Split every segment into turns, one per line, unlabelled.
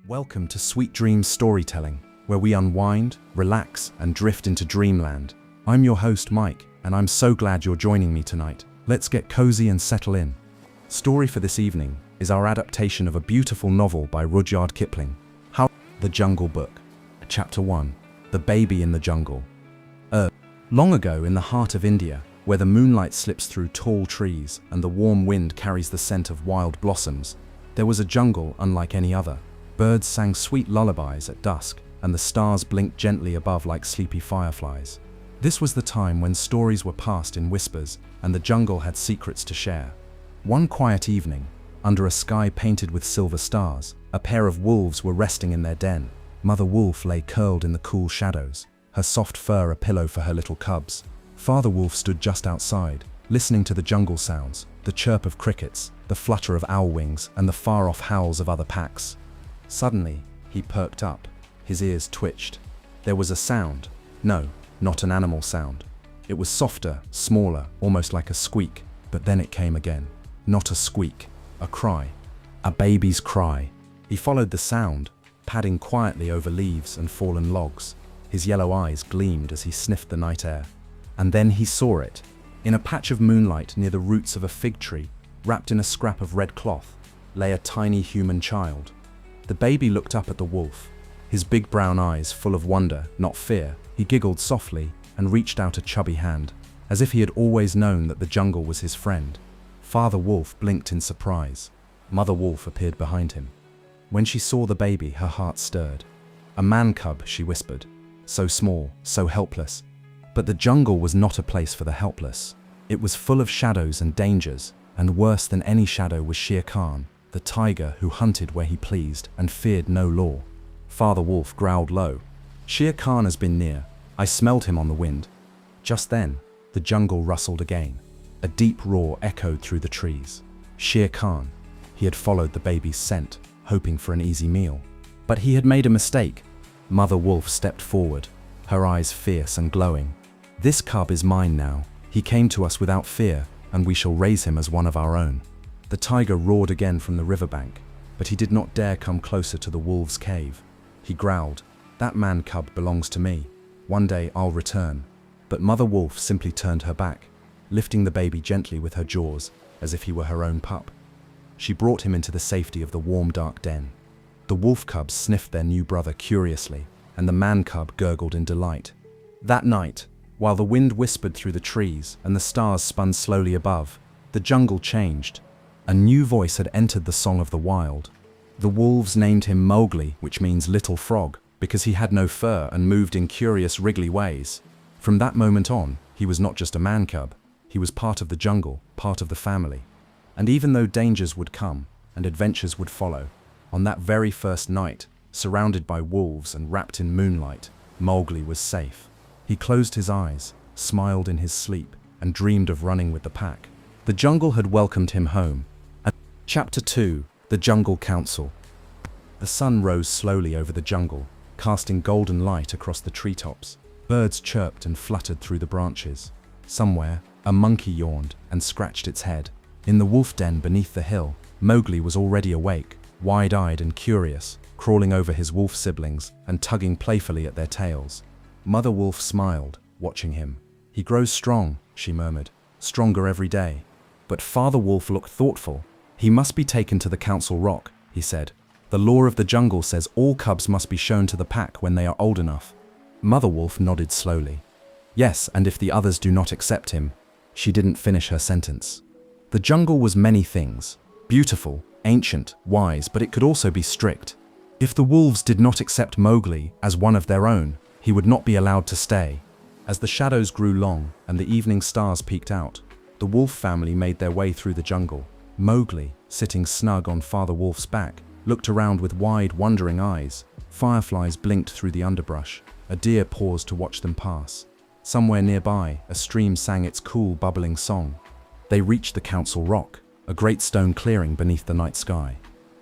Welcome to Sweet Dreams Storytelling, where we unwind, relax, and drift into dreamland. I'm your host, Mike, and I'm so glad you're joining me tonight. Let's get cozy and settle in. Story for this evening is our adaptation of a beautiful novel by Rudyard Kipling, The Jungle Book. Chapter 1, The Baby in the Jungle. Long ago in the heart of India, where the moonlight slips through tall trees and the warm wind carries the scent of wild blossoms, there was a jungle unlike any other. Birds sang sweet lullabies at dusk, and the stars blinked gently above like sleepy fireflies. This was the time when stories were passed in whispers, and the jungle had secrets to share. One quiet evening, under a sky painted with silver stars, a pair of wolves were resting in their den. Mother Wolf lay curled in the cool shadows, her soft fur a pillow for her little cubs. Father Wolf stood just outside, listening to the jungle sounds, the chirp of crickets, the flutter of owl wings, and the far-off howls of other packs. Suddenly, he perked up. His ears twitched. There was a sound. No, not an animal sound. It was softer, smaller, almost like a squeak, but then it came again. Not a squeak, a cry. A baby's cry. He followed the sound, padding quietly over leaves and fallen logs. His yellow eyes gleamed as he sniffed the night air. And then he saw it. In a patch of moonlight near the roots of a fig tree, wrapped in a scrap of red cloth, lay a tiny human child. The baby looked up at the wolf, his big brown eyes full of wonder, not fear. He giggled softly and reached out a chubby hand, as if he had always known that the jungle was his friend. Father Wolf blinked in surprise. Mother Wolf appeared behind him. When she saw the baby, her heart stirred. A man cub, she whispered, so small, so helpless. But the jungle was not a place for the helpless. It was full of shadows and dangers, and worse than any shadow was Shere Khan, the tiger who hunted where he pleased and feared no law. Father Wolf growled low. Shere Khan has been near. I smelled him on the wind. Just then, the jungle rustled again. A deep roar echoed through the trees. Shere Khan. He had followed the baby's scent, hoping for an easy meal. But he had made a mistake. Mother Wolf stepped forward, her eyes fierce and glowing. This cub is mine now. He came to us without fear, and we shall raise him as one of our own. The tiger roared again from the riverbank, but he did not dare come closer to the wolf's cave. He growled, "That man cub belongs to me. One day I'll return." But Mother Wolf simply turned her back, lifting the baby gently with her jaws, as if he were her own pup. She brought him into the safety of the warm, dark den. The wolf cubs sniffed their new brother curiously, and the man cub gurgled in delight. That night, while the wind whispered through the trees and the stars spun slowly above, the jungle changed. A new voice had entered the song of the wild. The wolves named him Mowgli, which means little frog, because he had no fur and moved in curious wriggly ways. From that moment on, he was not just a man cub. He was part of the jungle, part of the family. And even though dangers would come and adventures would follow, on that very first night, surrounded by wolves and wrapped in moonlight, Mowgli was safe. He closed his eyes, smiled in his sleep, and dreamed of running with the pack. The jungle had welcomed him home. Chapter 2, The Jungle Council. The sun rose slowly over the jungle, casting golden light across the treetops. Birds chirped and fluttered through the branches. Somewhere, a monkey yawned and scratched its head. In the wolf den beneath the hill, Mowgli was already awake, wide-eyed and curious, crawling over his wolf siblings and tugging playfully at their tails. Mother Wolf smiled, watching him. "He grows strong," she murmured, "stronger every day." But Father Wolf looked thoughtful. "He must be taken to the council rock," he said. "The law of the jungle says all cubs must be shown to the pack when they are old enough." Mother Wolf nodded slowly. "Yes, and if the others do not accept him." She didn't finish her sentence. The jungle was many things. Beautiful, ancient, wise, but it could also be strict. If the wolves did not accept Mowgli as one of their own, he would not be allowed to stay. As the shadows grew long and the evening stars peeked out, the wolf family made their way through the jungle. Mowgli, sitting snug on Father Wolf's back, looked around with wide, wondering eyes. Fireflies blinked through the underbrush. A deer paused to watch them pass. Somewhere nearby, a stream sang its cool, bubbling song. They reached the council rock, a great stone clearing beneath the night sky.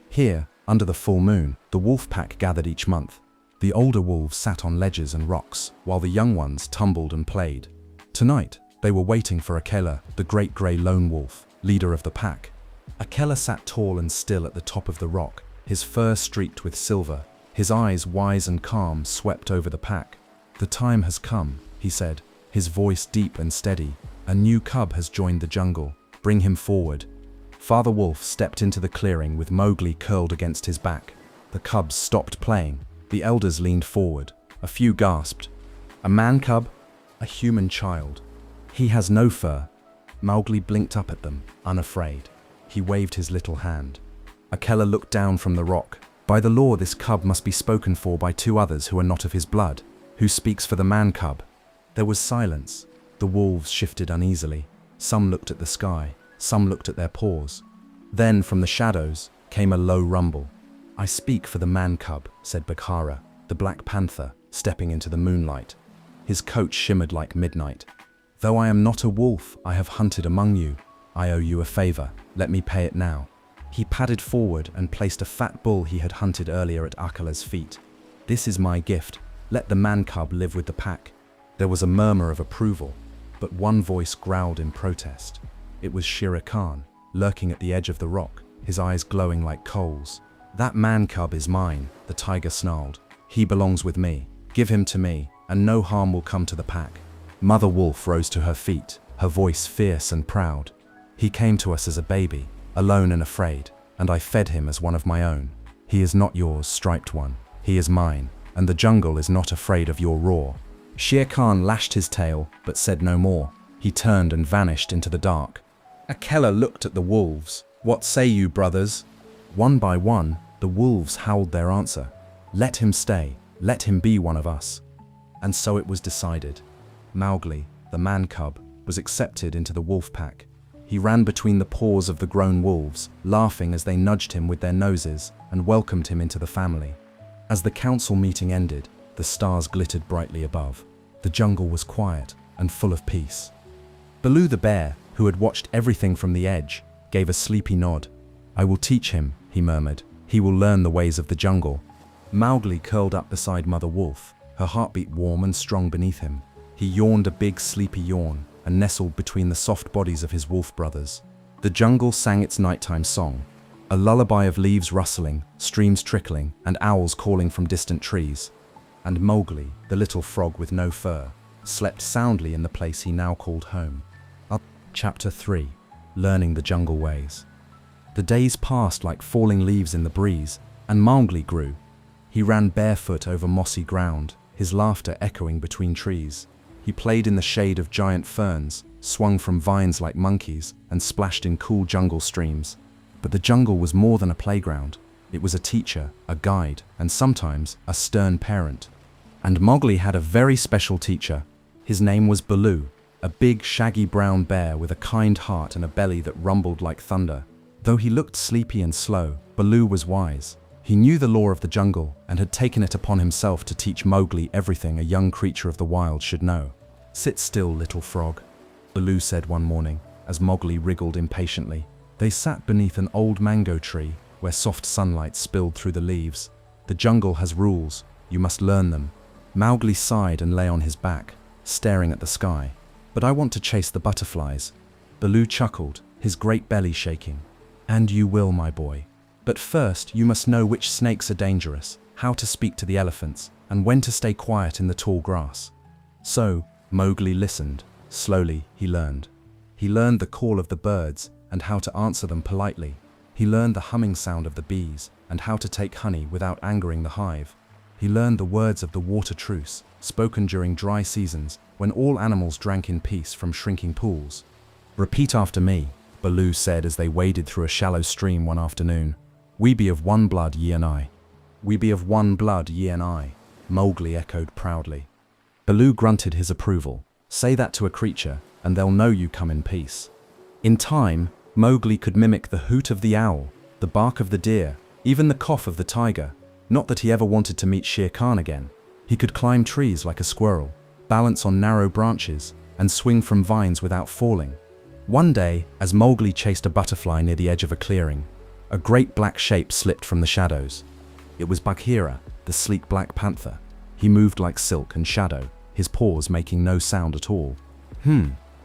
Here, under the full moon, the wolf pack gathered each month. The older wolves sat on ledges and rocks, while the young ones tumbled and played. Tonight, they were waiting for Akela, the great grey lone wolf, leader of the pack. Akela sat tall and still at the top of the rock, his fur streaked with silver. His eyes, wise and calm, swept over the pack. "The time has come," he said, his voice deep and steady. "A new cub has joined the jungle. Bring him forward." Father Wolf stepped into the clearing with Mowgli curled against his back. The cubs stopped playing. The elders leaned forward. A few gasped. "A man cub? A human child? He has no fur." Mowgli blinked up at them, unafraid. He waved his little hand. Akela looked down from the rock. "By the law, this cub must be spoken for by two others who are not of his blood. Who speaks for the man cub?" There was silence. The wolves shifted uneasily. Some looked at the sky. Some looked at their paws. Then, from the shadows, came a low rumble. "I speak for the man cub," said Bagheera, the black panther, stepping into the moonlight. His coat shimmered like midnight. "Though I am not a wolf, I have hunted among you. I owe you a favor. Let me pay it now." He padded forward and placed a fat bull he had hunted earlier at Akela's feet. "This is my gift. Let the man cub live with the pack." There was a murmur of approval, but one voice growled in protest. It was Shere Khan, lurking at the edge of the rock, his eyes glowing like coals. "That man cub is mine," the tiger snarled. "He belongs with me. Give him to me, and no harm will come to the pack." Mother Wolf rose to her feet, her voice fierce and proud. "He came to us as a baby, alone and afraid, and I fed him as one of my own. He is not yours, striped one. He is mine, and the jungle is not afraid of your roar." Shere Khan lashed his tail, but said no more. He turned and vanished into the dark. Akela looked at the wolves. "What say you, brothers?" One by one, the wolves howled their answer. "Let him stay. Let him be one of us." And so it was decided. Mowgli, the man cub, was accepted into the wolf pack. He ran between the paws of the grown wolves, laughing as they nudged him with their noses and welcomed him into the family. As the council meeting ended, the stars glittered brightly above. The jungle was quiet and full of peace. Baloo the bear, who had watched everything from the edge, gave a sleepy nod. "I will teach him," he murmured. "He will learn the ways of the jungle." Mowgli curled up beside Mother Wolf, her heartbeat warm and strong beneath him. He yawned a big sleepy yawn and nestled between the soft bodies of his wolf brothers. The jungle sang its nighttime song, a lullaby of leaves rustling, streams trickling, and owls calling from distant trees. And Mowgli, the little frog with no fur, slept soundly in the place he now called home. Chapter 3. Learning the Jungle Ways. The days passed like falling leaves in the breeze, and Mowgli grew. He ran barefoot over mossy ground, his laughter echoing between trees. He played in the shade of giant ferns, swung from vines like monkeys, and splashed in cool jungle streams. But the jungle was more than a playground. It was a teacher, a guide, and sometimes a stern parent. And Mowgli had a very special teacher. His name was Baloo, a big, shaggy brown bear with a kind heart and a belly that rumbled like thunder. Though he looked sleepy and slow, Baloo was wise. He knew the law of the jungle and had taken it upon himself to teach Mowgli everything a young creature of the wild should know. "Sit still, little frog," Baloo said one morning, as Mowgli wriggled impatiently. They sat beneath an old mango tree, where soft sunlight spilled through the leaves. "The jungle has rules. You must learn them." Mowgli sighed and lay on his back, staring at the sky. "But I want to chase the butterflies." Baloo chuckled, his great belly shaking. "And you will, my boy. But first you must know which snakes are dangerous, how to speak to the elephants, and when to stay quiet in the tall grass." So Mowgli listened. Slowly he learned. He learned the call of the birds and how to answer them politely. He learned the humming sound of the bees and how to take honey without angering the hive. He learned the words of the water truce, spoken during dry seasons when all animals drank in peace from shrinking pools. "Repeat after me," Baloo said as they waded through a shallow stream one afternoon. "We be of one blood, ye and I." "We be of one blood, ye and I," Mowgli echoed proudly. Baloo grunted his approval. "Say that to a creature, and they'll know you come in peace." In time, Mowgli could mimic the hoot of the owl, the bark of the deer, even the cough of the tiger. Not that he ever wanted to meet Shere Khan again. He could climb trees like a squirrel, balance on narrow branches, and swing from vines without falling. One day, as Mowgli chased a butterfly near the edge of a clearing, a great black shape slipped from the shadows. It was Bagheera, the sleek black panther. He moved like silk and shadow, his paws making no sound at all.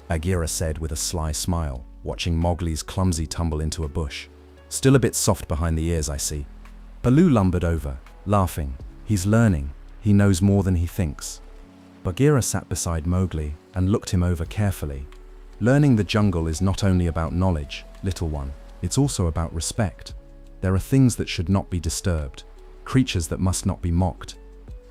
Bagheera said with a sly smile, watching Mowgli's clumsy tumble into a bush. "Still a bit soft behind the ears, I see." Baloo lumbered over, laughing. He's learning. He knows more than he thinks. Bagheera sat beside Mowgli and looked him over carefully. Learning the jungle is not only about knowledge, little one, it's also about respect. There are things that should not be disturbed, creatures that must not be mocked.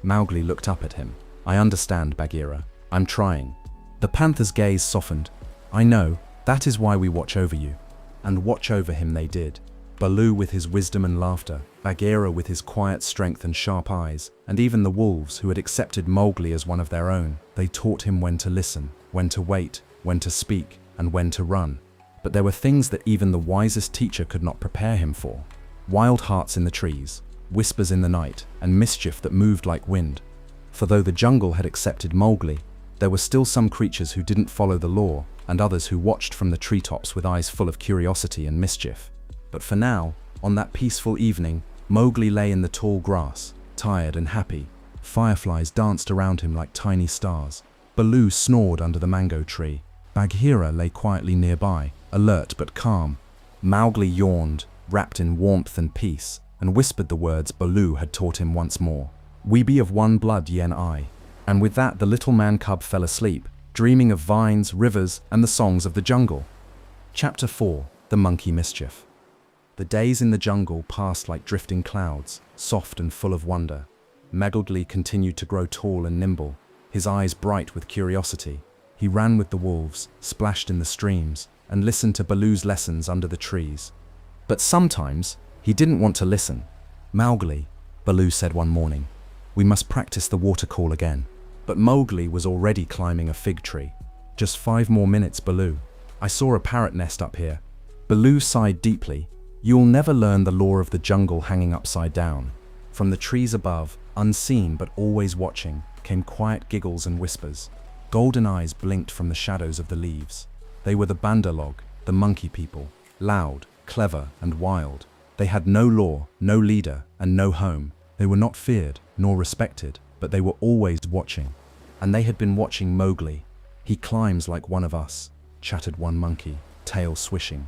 Mowgli looked up at him. I understand, Bagheera. I'm trying. The panther's gaze softened. I know, that is why we watch over you. And watch over him they did. Baloo with his wisdom and laughter, Bagheera with his quiet strength and sharp eyes, and even the wolves who had accepted Mowgli as one of their own. They taught him when to listen, when to wait, when to speak, and when to run. But there were things that even the wisest teacher could not prepare him for. Wild hearts in the trees, whispers in the night, and mischief that moved like wind. For though the jungle had accepted Mowgli, there were still some creatures who didn't follow the law, and others who watched from the treetops with eyes full of curiosity and mischief. But for now, on that peaceful evening, Mowgli lay in the tall grass, tired and happy. Fireflies danced around him like tiny stars. Baloo snored under the mango tree. Bagheera lay quietly nearby, alert but calm. Mowgli yawned, wrapped in warmth and peace, and whispered the words Baloo had taught him once more. We be of one blood, ye and I. And with that the little man-cub fell asleep, dreaming of vines, rivers, and the songs of the jungle. Chapter 4. The Monkey Mischief. The days in the jungle passed like drifting clouds, soft and full of wonder. Mowgli continued to grow tall and nimble, his eyes bright with curiosity. He ran with the wolves, splashed in the streams, and listened to Baloo's lessons under the trees. But sometimes, he didn't want to listen. Mowgli, Baloo said one morning, we must practice the water call again. But Mowgli was already climbing a fig tree. Just 5 more minutes, Baloo. I saw a parrot nest up here. Baloo sighed deeply. You'll never learn the law of the jungle hanging upside down. From the trees above, unseen but always watching, came quiet giggles and whispers. Golden eyes blinked from the shadows of the leaves. They were the Bandar-log, the monkey people, loud, clever, and wild. They had no law, no leader, and no home. They were not feared, nor respected, but they were always watching. And they had been watching Mowgli. He climbs like one of us, chattered one monkey, tail swishing.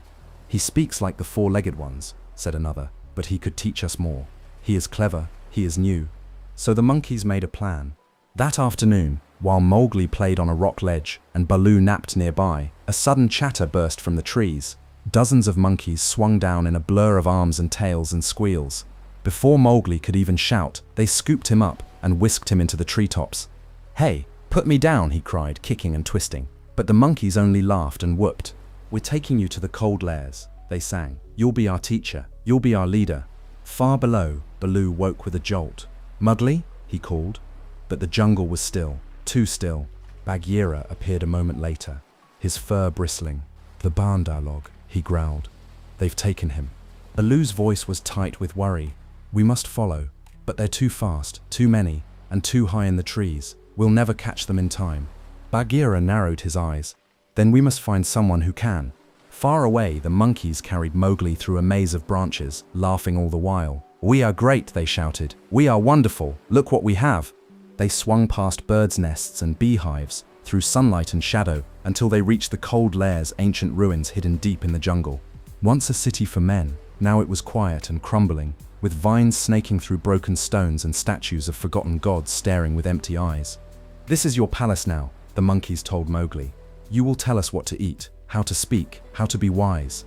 He speaks like the 4-legged ones, said another, but he could teach us more. He is clever, he is new. So the monkeys made a plan. That afternoon, while Mowgli played on a rock ledge and Baloo napped nearby, a sudden chatter burst from the trees. Dozens of monkeys swung down in a blur of arms and tails and squeals. Before Mowgli could even shout, they scooped him up and whisked him into the treetops. Hey, put me down, he cried, kicking and twisting. But the monkeys only laughed and whooped. We're taking you to the cold lairs, they sang. You'll be our teacher, you'll be our leader. Far below, Baloo woke with a jolt. Mowgli, he called. But the jungle was still, too still. Bagheera appeared a moment later, his fur bristling. The Bandar-log, he growled. They've taken him. Baloo's voice was tight with worry. We must follow, but they're too fast, too many, and too high in the trees. We'll never catch them in time. Bagheera narrowed his eyes. Then we must find someone who can. Far away, the monkeys carried Mowgli through a maze of branches, laughing all the while. We are great, they shouted. We are wonderful. Look what we have. They swung past birds' nests and beehives, through sunlight and shadow, until they reached the cold lairs, ancient ruins hidden deep in the jungle. Once a city for men, now it was quiet and crumbling, with vines snaking through broken stones and statues of forgotten gods staring with empty eyes. This is your palace now, the monkeys told Mowgli. You will tell us what to eat, how to speak, how to be wise.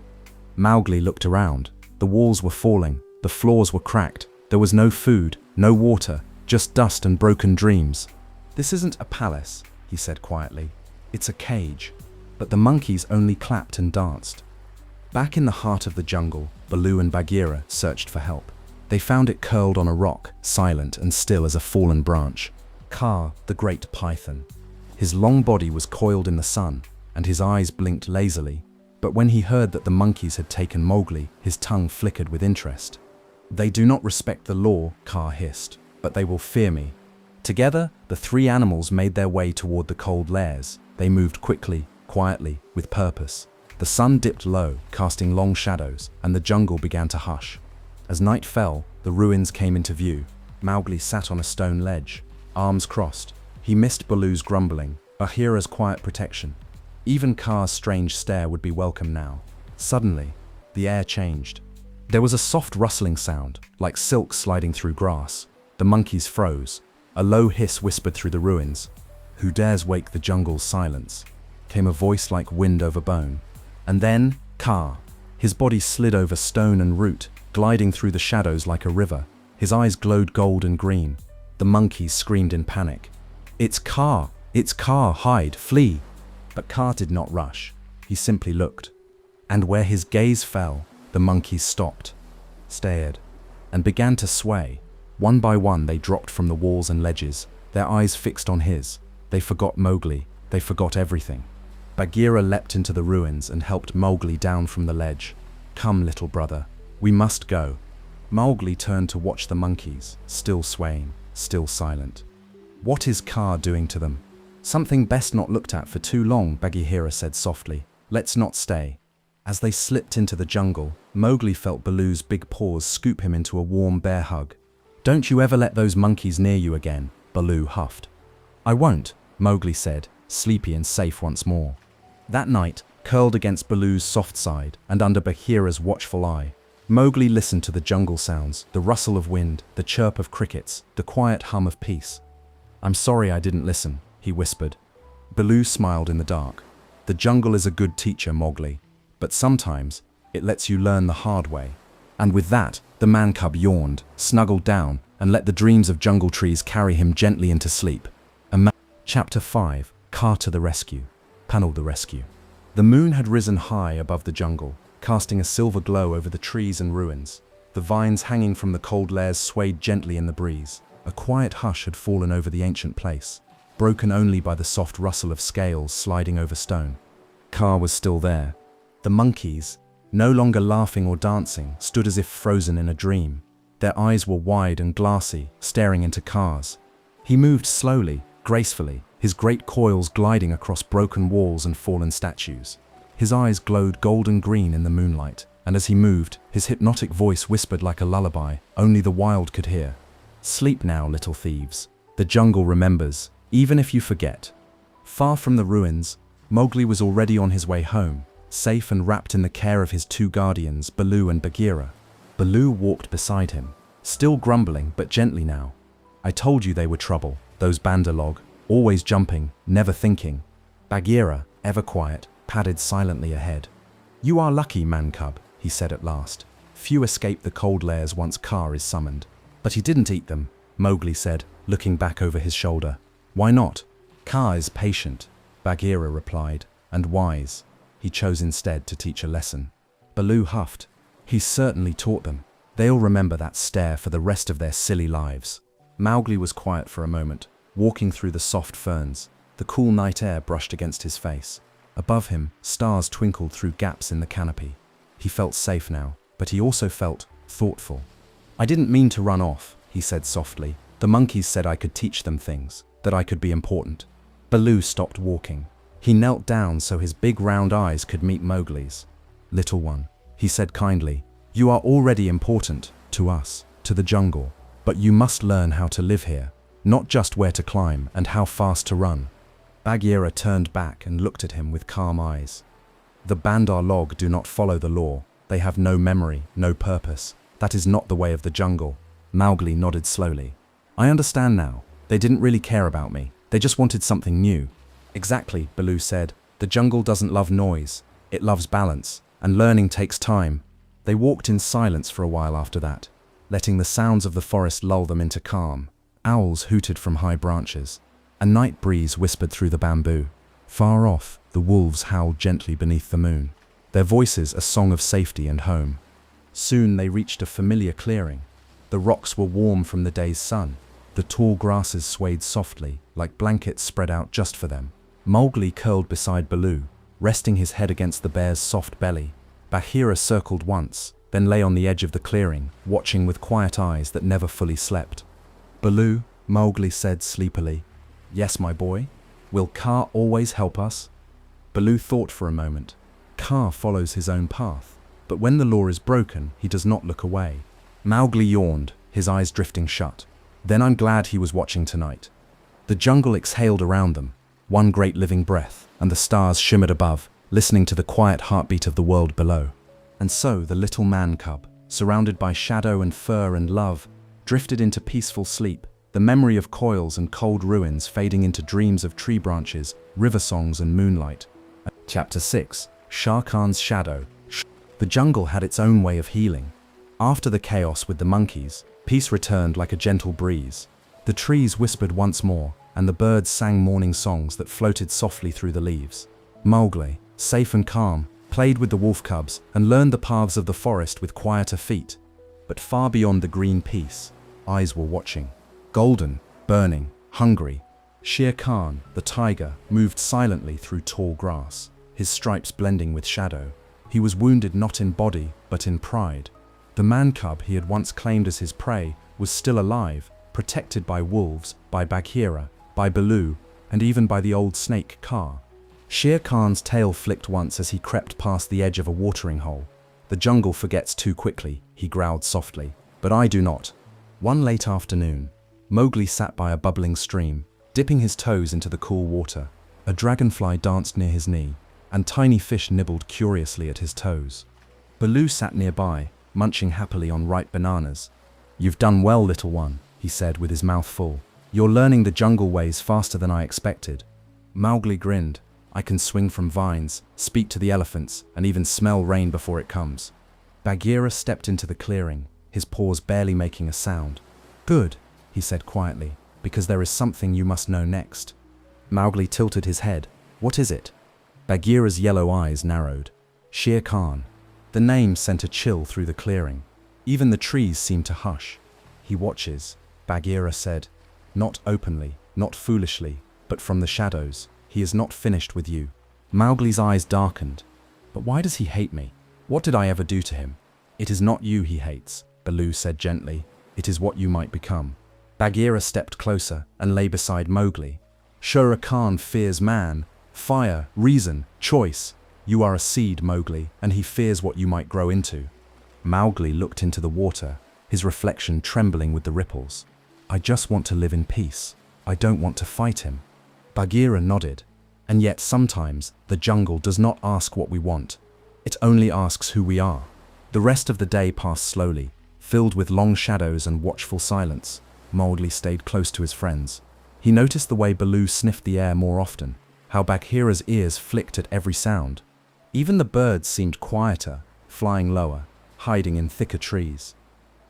Mowgli looked around. The walls were falling, the floors were cracked. There was no food, no water, just dust and broken dreams. This isn't a palace, he said quietly. It's a cage. But the monkeys only clapped and danced. Back in the heart of the jungle, Baloo and Bagheera searched for help. They found it curled on a rock, silent and still as a fallen branch. Kaa, the great python. His long body was coiled in the sun, and his eyes blinked lazily. But when he heard that the monkeys had taken Mowgli, his tongue flickered with interest. They do not respect the law, Kaa hissed, but they will fear me. Together, the 3 animals made their way toward the cold lairs. They moved quickly, quietly, with purpose. The sun dipped low, casting long shadows, and the jungle began to hush. As night fell, the ruins came into view. Mowgli sat on a stone ledge, arms crossed. He missed Baloo's grumbling, Bagheera's quiet protection. Even Kaa's strange stare would be welcome now. Suddenly, the air changed. There was a soft rustling sound, like silk sliding through grass. The monkeys froze. A low hiss whispered through the ruins. "Who dares wake the jungle's silence?" Came a voice like wind over bone. And then, Kaa. His body slid over stone and root, gliding through the shadows like a river. His eyes glowed gold and green. The monkeys screamed in panic. "It's Kaa! It's Kaa! Hide! Flee!" But Kaa did not rush. He simply looked. And where his gaze fell, the monkeys stopped, stared, and began to sway. One by one they dropped from the walls and ledges, their eyes fixed on his. They forgot Mowgli. They forgot everything. Bagheera leapt into the ruins and helped Mowgli down from the ledge. "Come, little brother. We must go." Mowgli turned to watch the monkeys, still swaying, still silent. "What is Kaa doing to them?" "Something best not looked at for too long," Bagheera said softly. "Let's not stay." As they slipped into the jungle, Mowgli felt Baloo's big paws scoop him into a warm bear hug. "Don't you ever let those monkeys near you again," Baloo huffed. "I won't," Mowgli said, sleepy and safe once more. That night, curled against Baloo's soft side and under Bagheera's watchful eye, Mowgli listened to the jungle sounds, the rustle of wind, the chirp of crickets, the quiet hum of peace. "I'm sorry I didn't listen," he whispered. Baloo smiled in the dark. "The jungle is a good teacher, Mowgli, but sometimes it lets you learn the hard way." And with that, the man-cub yawned, snuggled down, and let the dreams of jungle trees carry him gently into sleep. Chapter 5, Kaa to the Rescue. Panel the Rescue. The moon had risen high above the jungle, casting a silver glow over the trees and ruins. The vines hanging from the cold layers swayed gently in the breeze. A quiet hush had fallen over the ancient place, broken only by the soft rustle of scales sliding over stone. Kaa was still there. The monkeys, no longer laughing or dancing, stood as if frozen in a dream. Their eyes were wide and glassy, staring into Kaa's. He moved slowly, gracefully, his great coils gliding across broken walls and fallen statues. His eyes glowed golden green in the moonlight, and as he moved, his hypnotic voice whispered like a lullaby only the wild could hear. "Sleep now, little thieves. The jungle remembers, even if you forget." Far from the ruins, Mowgli was already on his way home, safe and wrapped in the care of his two guardians, Baloo and Bagheera. Baloo walked beside him, still grumbling but gently now. "I told you they were trouble, those Bandar-log, always jumping, never thinking." Bagheera, ever quiet, padded silently ahead. "You are lucky, man-cub," he said at last. "Few escape the cold layers once Kaa is summoned." "But he didn't eat them," Mowgli said, looking back over his shoulder. "Why not?" "Kaa is patient," Bagheera replied, "and wise. He chose instead to teach a lesson." Baloo huffed. "He certainly taught them. They'll remember that stare for the rest of their silly lives." Mowgli was quiet for a moment, walking through the soft ferns. The cool night air brushed against his face. Above him, stars twinkled through gaps in the canopy. He felt safe now, but he also felt thoughtful. "I didn't mean to run off," he said softly. "The monkeys said I could teach them things, that I could be important." Baloo stopped walking. He knelt down so his big round eyes could meet Mowgli's. "Little one," he said kindly, "you are already important, to us, to the jungle. But you must learn how to live here, not just where to climb and how fast to run." Bagheera turned back and looked at him with calm eyes. "The Bandar-log do not follow the law. They have no memory, no purpose. That is not the way of the jungle." Mowgli nodded slowly. "I understand now. They didn't really care about me. They just wanted something new." "Exactly," Baloo said. "The jungle doesn't love noise. It loves balance, and learning takes time." They walked in silence for a while after that, letting the sounds of the forest lull them into calm. Owls hooted from high branches. A night breeze whispered through the bamboo. Far off, the wolves howled gently beneath the moon, their voices a song of safety and home. Soon they reached a familiar clearing. The rocks were warm from the day's sun. The tall grasses swayed softly, like blankets spread out just for them. Mowgli curled beside Baloo, resting his head against the bear's soft belly. Bagheera circled once, then lay on the edge of the clearing, watching with quiet eyes that never fully slept. "Baloo," Mowgli said sleepily. "Yes, my boy? Will Kaa always help us?" Baloo thought for a moment. Kaa follows his own path, but when the law is broken, he does not look away. Mowgli yawned, his eyes drifting shut. "Then I'm glad he was watching tonight." The jungle exhaled around them, one great living breath, and the stars shimmered above, listening to the quiet heartbeat of the world below. And so the little man-cub, surrounded by shadow and fur and love, drifted into peaceful sleep, the memory of coils and cold ruins fading into dreams of tree branches, river songs and moonlight. Chapter 6. Shah Khan's Shadow. The jungle had its own way of healing. After the chaos with the monkeys, peace returned like a gentle breeze. The trees whispered once more, and the birds sang morning songs that floated softly through the leaves. Mowgli, safe and calm, played with the wolf cubs and learned the paths of the forest with quieter feet. But far beyond the green peace, eyes were watching. Golden, burning, hungry, Shere Khan, the tiger, moved silently through tall grass, his stripes blending with shadow. He was wounded not in body, but in pride. The man-cub he had once claimed as his prey was still alive, protected by wolves, by Bagheera, by Baloo, and even by the old snake Kaa. Shere Khan's tail flicked once as he crept past the edge of a watering hole. "The jungle forgets too quickly," he growled softly, "but I do not." One late afternoon, Mowgli sat by a bubbling stream, dipping his toes into the cool water. A dragonfly danced near his knee, and tiny fish nibbled curiously at his toes. Baloo sat nearby, munching happily on ripe bananas. "You've done well, little one," he said with his mouth full. "You're learning the jungle ways faster than I expected." Mowgli grinned. "I can swing from vines, speak to the elephants, and even smell rain before it comes." Bagheera stepped into the clearing, his paws barely making a sound. "Good," he said quietly, "because there is something you must know next." Mowgli tilted his head. "What is it?" Bagheera's yellow eyes narrowed. "Shere Khan." The name sent a chill through the clearing. Even the trees seemed to hush. "He watches," Bagheera said. "Not openly, not foolishly, but from the shadows. He is not finished with you." Mowgli's eyes darkened. "But why does he hate me? What did I ever do to him?" "It is not you he hates," Baloo said gently. "It is what you might become." Bagheera stepped closer and lay beside Mowgli. "Shere Khan fears man, fire, reason, choice. You are a seed, Mowgli, and he fears what you might grow into." Mowgli looked into the water, his reflection trembling with the ripples. "I just want to live in peace. I don't want to fight him." Bagheera nodded. "And yet sometimes the jungle does not ask what we want. It only asks who we are." The rest of the day passed slowly, filled with long shadows and watchful silence. Mowgli stayed close to his friends. He noticed the way Baloo sniffed the air more often, how Bagheera's ears flicked at every sound. Even the birds seemed quieter, flying lower, hiding in thicker trees.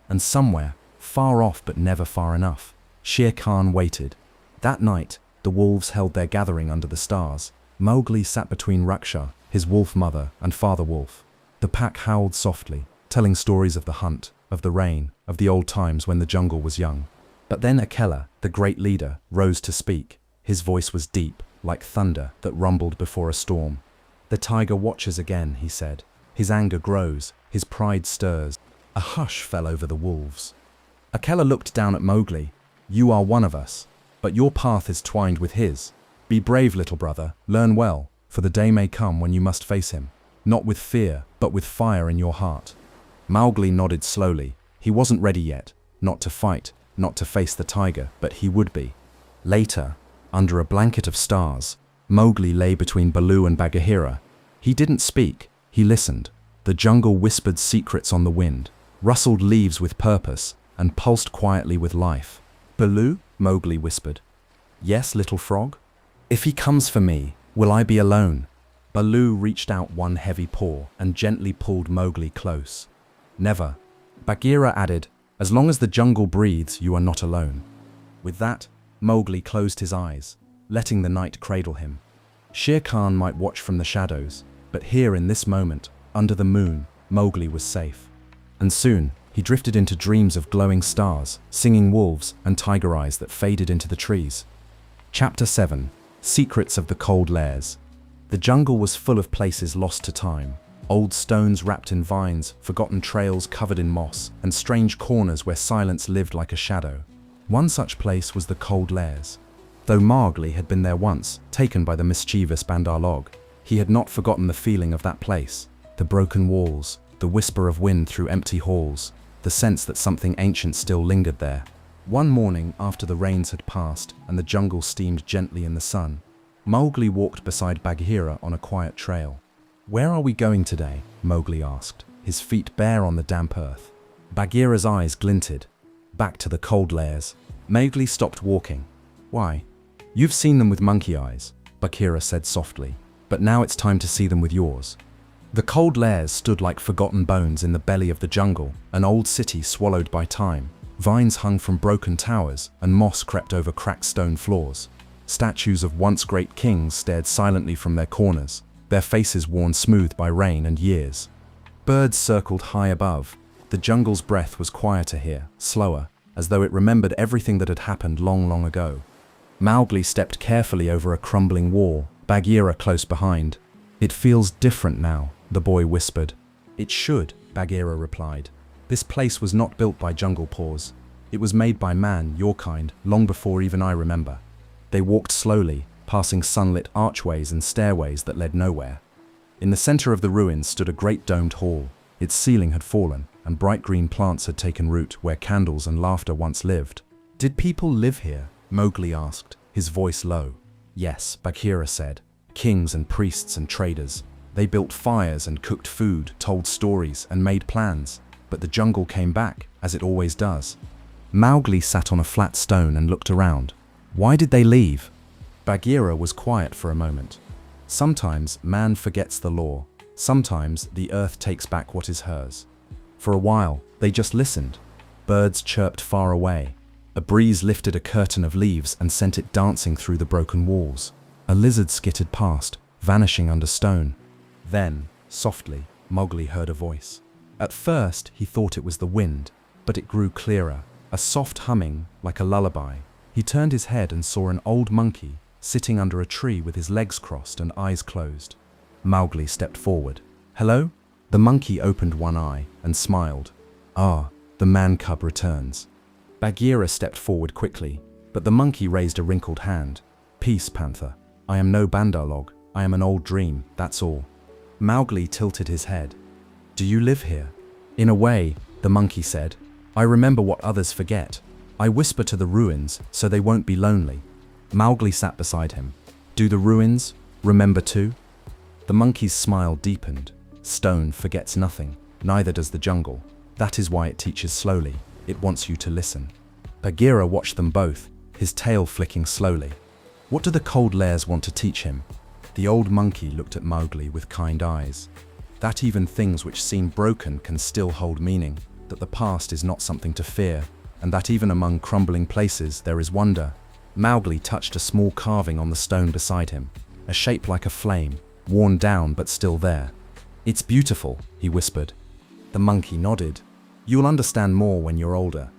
And somewhere, far off but never far enough, Shere Khan waited. That night, the wolves held their gathering under the stars. Mowgli sat between Raksha, his wolf mother, and Father Wolf. The pack howled softly, telling stories of the hunt, of the rain, of the old times when the jungle was young. But then Akela, the great leader, rose to speak. His voice was deep, like thunder that rumbled before a storm. "The tiger watches again," he said. "His anger grows, his pride stirs." A hush fell over the wolves. Akela looked down at Mowgli. "You are one of us, but your path is twined with his. Be brave, little brother, learn well, for the day may come when you must face him, not with fear, but with fire in your heart." Mowgli nodded slowly. He wasn't ready yet, not to fight, not to face the tiger, but he would be. Later, under a blanket of stars, Mowgli lay between Baloo and Bagheera. He didn't speak, he listened. The jungle whispered secrets on the wind, rustled leaves with purpose, and pulsed quietly with life. "Baloo?" Mowgli whispered. "Yes, little frog?" "If he comes for me, will I be alone?" Baloo reached out one heavy paw and gently pulled Mowgli close. "Never." Bagheera added, "As long as the jungle breathes, you are not alone." With that, Mowgli closed his eyes, letting the night cradle him. Shere Khan might watch from the shadows, but here in this moment, under the moon, Mowgli was safe. And soon, he drifted into dreams of glowing stars, singing wolves, and tiger eyes that faded into the trees. Chapter 7. Secrets of the Cold Lairs. The jungle was full of places lost to time. Old stones wrapped in vines, forgotten trails covered in moss, and strange corners where silence lived like a shadow. One such place was the Cold Lairs. Though Mowgli had been there once, taken by the mischievous Bandar Log, he had not forgotten the feeling of that place. The broken walls, the whisper of wind through empty halls, the sense that something ancient still lingered there. One morning, after the rains had passed and the jungle steamed gently in the sun, Mowgli walked beside Bagheera on a quiet trail. "Where are we going today?" Mowgli asked. his feet bare on the damp earth. Bagheera's eyes glinted. Back to the cold layers. Mowgli stopped walking. Why? You've seen them with monkey eyes, Bagheera said softly, but now it's time to see them with yours. The cold layers stood like forgotten bones in the belly of the jungle, an old city swallowed by time. Vines hung from broken towers, and moss crept over cracked stone floors. Statues of once great kings stared silently from their corners, their faces worn smooth by rain and years. Birds circled high above. The jungle's breath was quieter here, slower, as though it remembered everything that had happened long, long ago. Mowgli stepped carefully over a crumbling wall, Bagheera close behind. It feels different now, the boy whispered. It should, Bagheera replied. This place was not built by jungle paws. It was made by man, your kind, long before even I remember. They walked slowly, passing sunlit archways and stairways that led nowhere. In the center of the ruins stood a great domed hall. Its ceiling had fallen, and bright green plants had taken root where candles and laughter once lived. Did people live here? Mowgli asked, his voice low. Yes, Bagheera said. Kings and priests and traders. They built fires and cooked food, told stories, and made plans. But the jungle came back, as it always does. Mowgli sat on a flat stone and looked around. Why did they leave? Bagheera was quiet for a moment. Sometimes man forgets the law. Sometimes the earth takes back what is hers. For a while, they just listened. Birds chirped far away. A breeze lifted a curtain of leaves and sent it dancing through the broken walls. A lizard skittered past, vanishing under stone. Then, softly, Mowgli heard a voice. At first, he thought it was the wind, but it grew clearer, a soft humming like a lullaby. He turned his head and saw an old monkey sitting under a tree with his legs crossed and eyes closed. Mowgli stepped forward. Hello? The monkey opened one eye and smiled. Ah, the man cub returns. Bagheera stepped forward quickly, but the monkey raised a wrinkled hand. Peace, Panther. I am no Bandar log. I am an old dream, that's all. Mowgli tilted his head. Do you live here? In a way, the monkey said. I remember what others forget. I whisper to the ruins so they won't be lonely. Mowgli sat beside him. Do the ruins remember too? The monkey's smile deepened. Stone forgets nothing, neither does the jungle. That is why it teaches slowly. It wants you to listen. Bagheera watched them both, his tail flicking slowly. What do the cold layers want to teach him? The old monkey looked at Mowgli with kind eyes. That even things which seem broken can still hold meaning, that the past is not something to fear, and that even among crumbling places there is wonder. Mowgli touched a small carving on the stone beside him, a shape like a flame, worn down but still there. It's beautiful, he whispered. The monkey nodded. You'll understand more when you're older.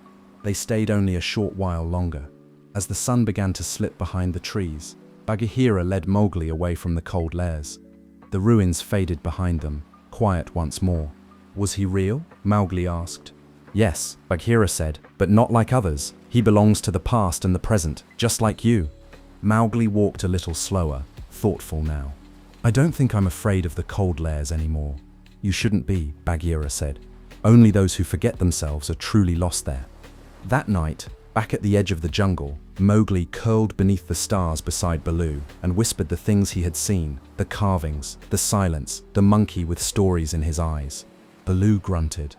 They stayed only a short while longer. As the sun began to slip behind the trees, Bagheera led Mowgli away from the cold layers. The ruins faded behind them, quiet once more. Was he real? Mowgli asked. Yes, Bagheera said, but not like others. He belongs to the past and the present, just like you. Mowgli walked a little slower, thoughtful now. I don't think I'm afraid of the cold layers anymore. You shouldn't be, Bagheera said. Only those who forget themselves are truly lost there. That night, back at the edge of the jungle, Mowgli curled beneath the stars beside Baloo and whispered the things he had seen, the carvings, the silence, the monkey with stories in his eyes. Baloo grunted.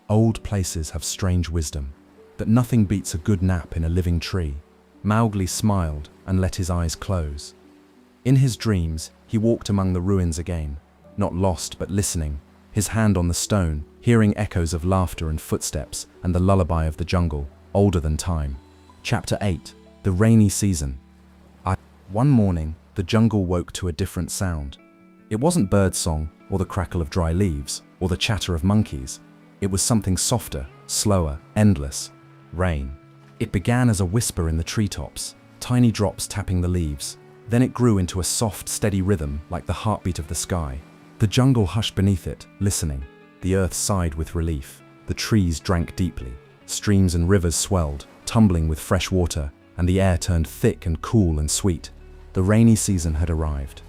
Old places have strange wisdom, that nothing beats a good nap in a living tree. Mowgli smiled and let his eyes close. In his dreams, he walked among the ruins again, not lost but listening, his hand on the stone, hearing echoes of laughter and footsteps and the lullaby of the jungle, older than time. Chapter 8. The Rainy Season. One morning, the jungle woke to a different sound. It wasn't birdsong, or the crackle of dry leaves, or the chatter of monkeys. It was something softer, slower, endless. Rain. It began as a whisper in the treetops, tiny drops tapping the leaves. Then it grew into a soft, steady rhythm like the heartbeat of the sky. The jungle hushed beneath it, listening. The earth sighed with relief. The trees drank deeply. Streams and rivers swelled, tumbling with fresh water, and the air turned thick and cool and sweet. The rainy season had arrived.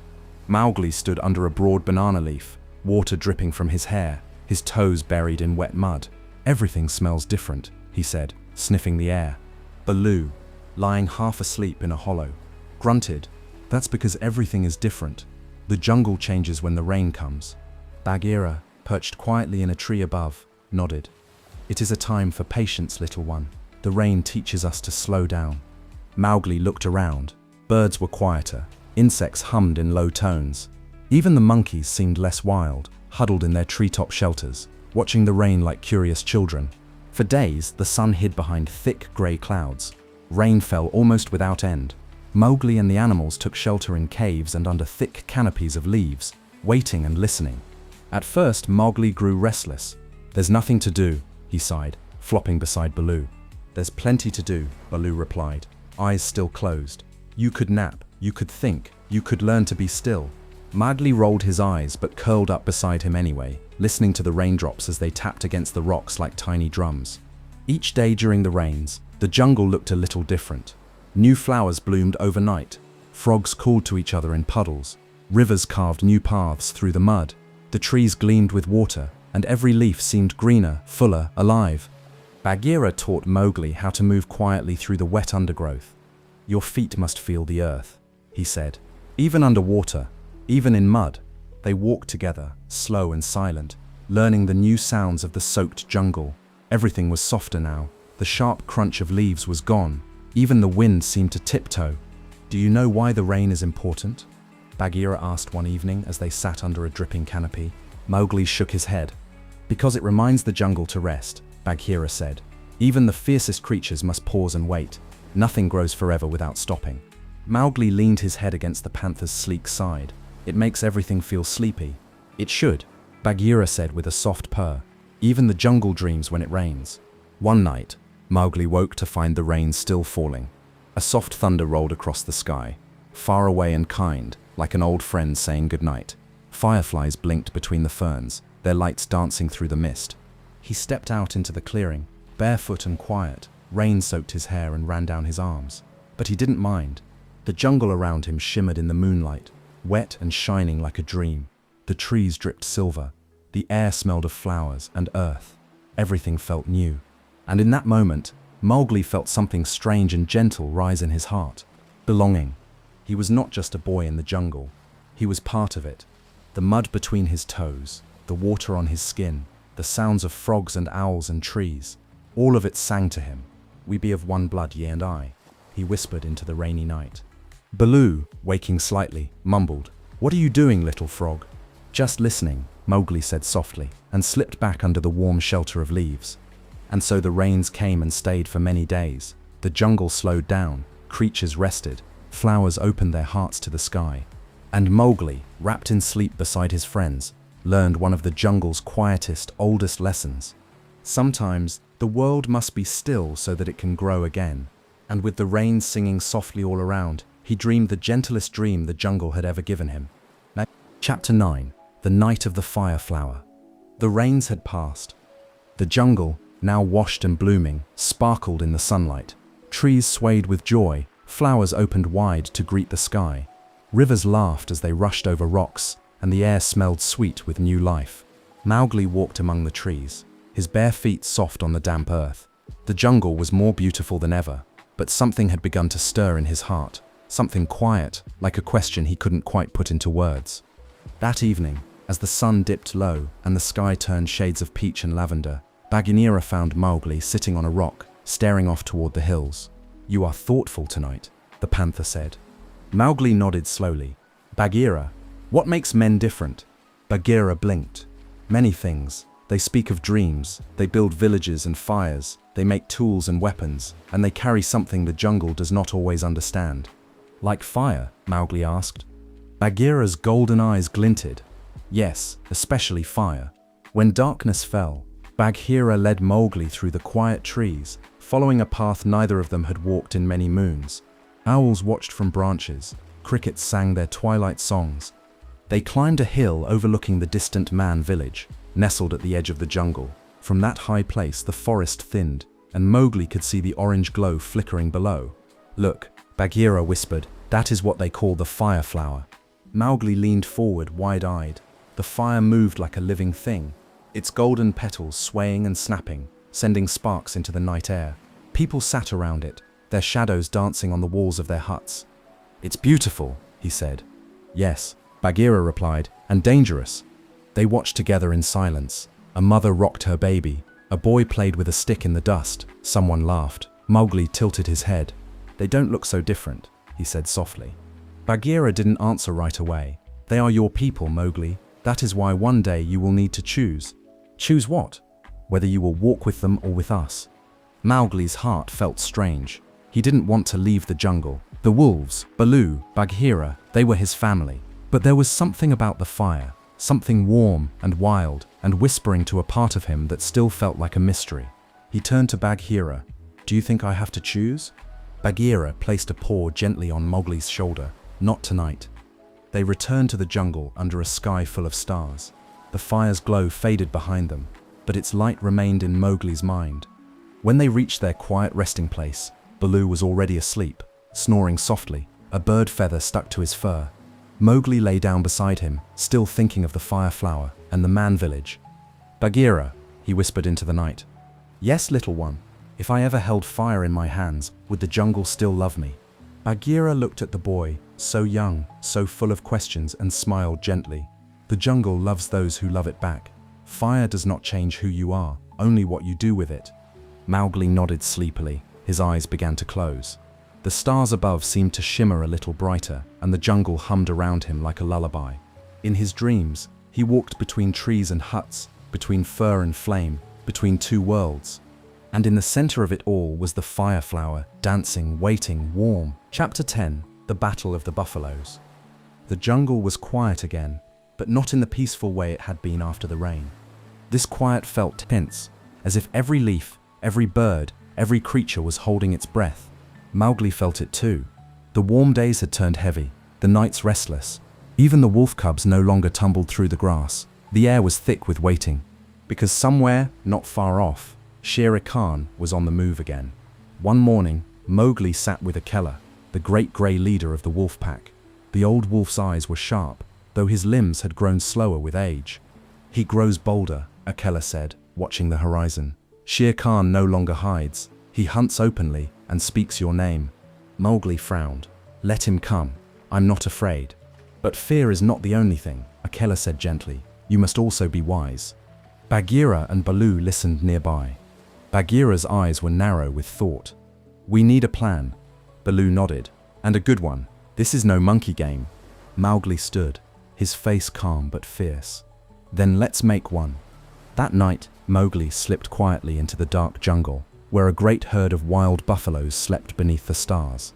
Mowgli stood under a broad banana leaf, water dripping from his hair, his toes buried in wet mud. Everything smells different, he said, sniffing the air. Baloo, lying half asleep in a hollow, grunted. That's because everything is different. The jungle changes when the rain comes. Bagheera, perched quietly in a tree above, nodded. "It is a time for patience, little one. The rain teaches us to slow down." Mowgli looked around. Birds were quieter. Insects hummed in low tones. Even the monkeys seemed less wild, huddled in their treetop shelters, watching the rain like curious children. For days, the sun hid behind thick grey clouds. Rain fell almost without end. Mowgli and the animals took shelter in caves and under thick canopies of leaves, waiting and listening. At first, Mowgli grew restless. "There's nothing to do," he sighed, flopping beside Baloo. "There's plenty to do," Baloo replied, eyes still closed. "You could nap, you could think, you could learn to be still." Mowgli rolled his eyes but curled up beside him anyway, listening to the raindrops as they tapped against the rocks like tiny drums. Each day during the rains, the jungle looked a little different. New flowers bloomed overnight. Frogs called to each other in puddles. Rivers carved new paths through the mud. The trees gleamed with water, and every leaf seemed greener, fuller, alive. Bagheera taught Mowgli how to move quietly through the wet undergrowth. "Your feet must feel the earth," he said. Even underwater, even in mud, they walked together, slow and silent, learning the new sounds of the soaked jungle. Everything was softer now. The sharp crunch of leaves was gone. Even the wind seemed to tiptoe. "Do you know why the rain is important?" Bagheera asked one evening as they sat under a dripping canopy. Mowgli shook his head. "Because it reminds the jungle to rest," Bagheera said. "Even the fiercest creatures must pause and wait. Nothing grows forever without stopping." Mowgli leaned his head against the panther's sleek side. "It makes everything feel sleepy." "It should," Bagheera said with a soft purr. "Even the jungle dreams when it rains." One night, Mowgli woke to find the rain still falling. A soft thunder rolled across the sky, far away and kind, like an old friend saying goodnight. Fireflies blinked between the ferns, their lights dancing through the mist. He stepped out into the clearing, barefoot and quiet. Rain soaked his hair and ran down his arms. But he didn't mind. The jungle around him shimmered in the moonlight, wet and shining like a dream. The trees dripped silver. The air smelled of flowers and earth. Everything felt new. And in that moment, Mowgli felt something strange and gentle rise in his heart. Belonging. He was not just a boy in the jungle. He was part of it. The mud between his toes, the water on his skin, the sounds of frogs and owls and trees. All of it sang to him. "We be of one blood, ye and I," he whispered into the rainy night. Baloo, waking slightly, mumbled, "What are you doing, little frog?" "Just listening," Mowgli said softly, and slipped back under the warm shelter of leaves. And so the rains came and stayed for many days. The jungle slowed down, creatures rested, flowers opened their hearts to the sky. And Mowgli, wrapped in sleep beside his friends, learned one of the jungle's quietest, oldest lessons. Sometimes the world must be still so that it can grow again. And with the rain singing softly all around, he dreamed the gentlest dream the jungle had ever given him. Chapter 9. The Night of the Fire Flower. The rains had passed. The jungle, now washed and blooming, sparkled in the sunlight. Trees swayed with joy, flowers opened wide to greet the sky. Rivers laughed as they rushed over rocks, and the air smelled sweet with new life. Mowgli walked among the trees, his bare feet soft on the damp earth. The jungle was more beautiful than ever, but something had begun to stir in his heart, something quiet, like a question he couldn't quite put into words. That evening, as the sun dipped low and the sky turned shades of peach and lavender, Bagheera found Mowgli sitting on a rock, staring off toward the hills. "You are thoughtful tonight," the panther said. Mowgli nodded slowly. "Bagheera, what makes men different?" Bagheera blinked. "Many things. They speak of dreams, they build villages and fires, they make tools and weapons, and they carry something the jungle does not always understand." "Like fire?" Mowgli asked. Bagheera's golden eyes glinted. "Yes, especially fire." When darkness fell, Bagheera led Mowgli through the quiet trees, following a path neither of them had walked in many moons. Owls watched from branches, crickets sang their twilight songs. They climbed a hill overlooking the distant Man village, nestled at the edge of the jungle. From that high place the forest thinned, and Mowgli could see the orange glow flickering below. "Look," Bagheera whispered, "that is what they call the fire flower." Mowgli leaned forward wide-eyed. The fire moved like a living thing, its golden petals swaying and snapping, sending sparks into the night air. People sat around it, their shadows dancing on the walls of their huts. "It's beautiful," he said. "Yes," Bagheera replied, "and dangerous." They watched together in silence. A mother rocked her baby. A boy played with a stick in the dust. Someone laughed. Mowgli tilted his head. "They don't look so different," he said softly. Bagheera didn't answer right away. "They are your people, Mowgli. That is why one day you will need to choose." "Choose what?" "Whether you will walk with them or with us." Mowgli's heart felt strange. He didn't want to leave the jungle. The wolves, Baloo, Bagheera, they were his family. But there was something about the fire, something warm and wild and whispering to a part of him that still felt like a mystery. He turned to Bagheera. "Do you think I have to choose?" Bagheera placed a paw gently on Mowgli's shoulder. "Not tonight." They returned to the jungle under a sky full of stars. The fire's glow faded behind them, but its light remained in Mowgli's mind. When they reached their quiet resting place, Baloo was already asleep, snoring softly, a bird feather stuck to his fur. Mowgli lay down beside him, still thinking of the fire flower and the man village. "Bagheera," he whispered into the night. "Yes, little one. If I ever held fire in my hands, would the jungle still love me?" Bagheera looked at the boy, so young, so full of questions, and smiled gently. "The jungle loves those who love it back. Fire does not change who you are, only what you do with it." Mowgli nodded sleepily. His eyes began to close. The stars above seemed to shimmer a little brighter, and the jungle hummed around him like a lullaby. In his dreams, he walked between trees and huts, between fur and flame, between two worlds. And in the center of it all was the fire flower, dancing, waiting, warm. Chapter 10: The Battle of the Buffaloes. The jungle was quiet again, but not in the peaceful way it had been after the rain. This quiet felt tense, as if every leaf, every bird, every creature was holding its breath. Mowgli felt it too. The warm days had turned heavy, the nights restless. Even the wolf cubs no longer tumbled through the grass. The air was thick with waiting, because somewhere, not far off, Shere Khan was on the move again. One morning, Mowgli sat with Akela, the great grey leader of the wolf pack. The old wolf's eyes were sharp, though his limbs had grown slower with age. "He grows bolder," Akela said, watching the horizon. "Shere Khan no longer hides. He hunts openly and speaks your name." Mowgli frowned. "Let him come. I'm not afraid." "But fear is not the only thing," Akela said gently. "You must also be wise." Bagheera and Baloo listened nearby. Bagheera's eyes were narrow with thought. "We need a plan." Baloo nodded. "And a good one. This is no monkey game." Mowgli stood, his face calm but fierce. "Then let's make one." That night, Mowgli slipped quietly into the dark jungle, where a great herd of wild buffaloes slept beneath the stars.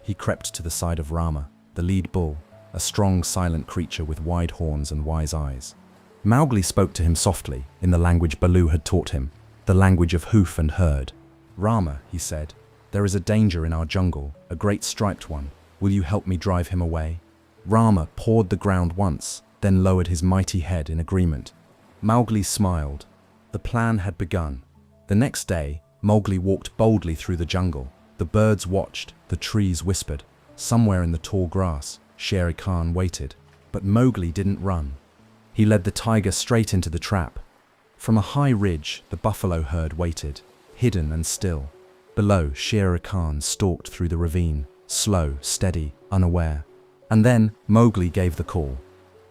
He crept to the side of Rama, the lead bull, a strong, silent creature with wide horns and wise eyes. Mowgli spoke to him softly, in the language Baloo had taught him, the language of hoof and herd. "Rama," he said, "there is a danger in our jungle, a great striped one. Will you help me drive him away?" Rama pawed the ground once, then lowered his mighty head in agreement. Mowgli smiled. The plan had begun. The next day, Mowgli walked boldly through the jungle. The birds watched, the trees whispered. Somewhere in the tall grass, Shere Khan waited. But Mowgli didn't run. He led the tiger straight into the trap. From a high ridge, the buffalo herd waited, hidden and still. Below, Shere Khan stalked through the ravine, slow, steady, unaware. And then Mowgli gave the call.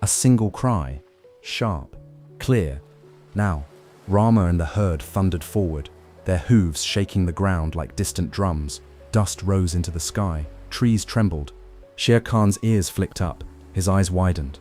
A single cry, sharp, clear. Now, Rama and the herd thundered forward, their hooves shaking the ground like distant drums. Dust rose into the sky, trees trembled. Shere Khan's ears flicked up, his eyes widened.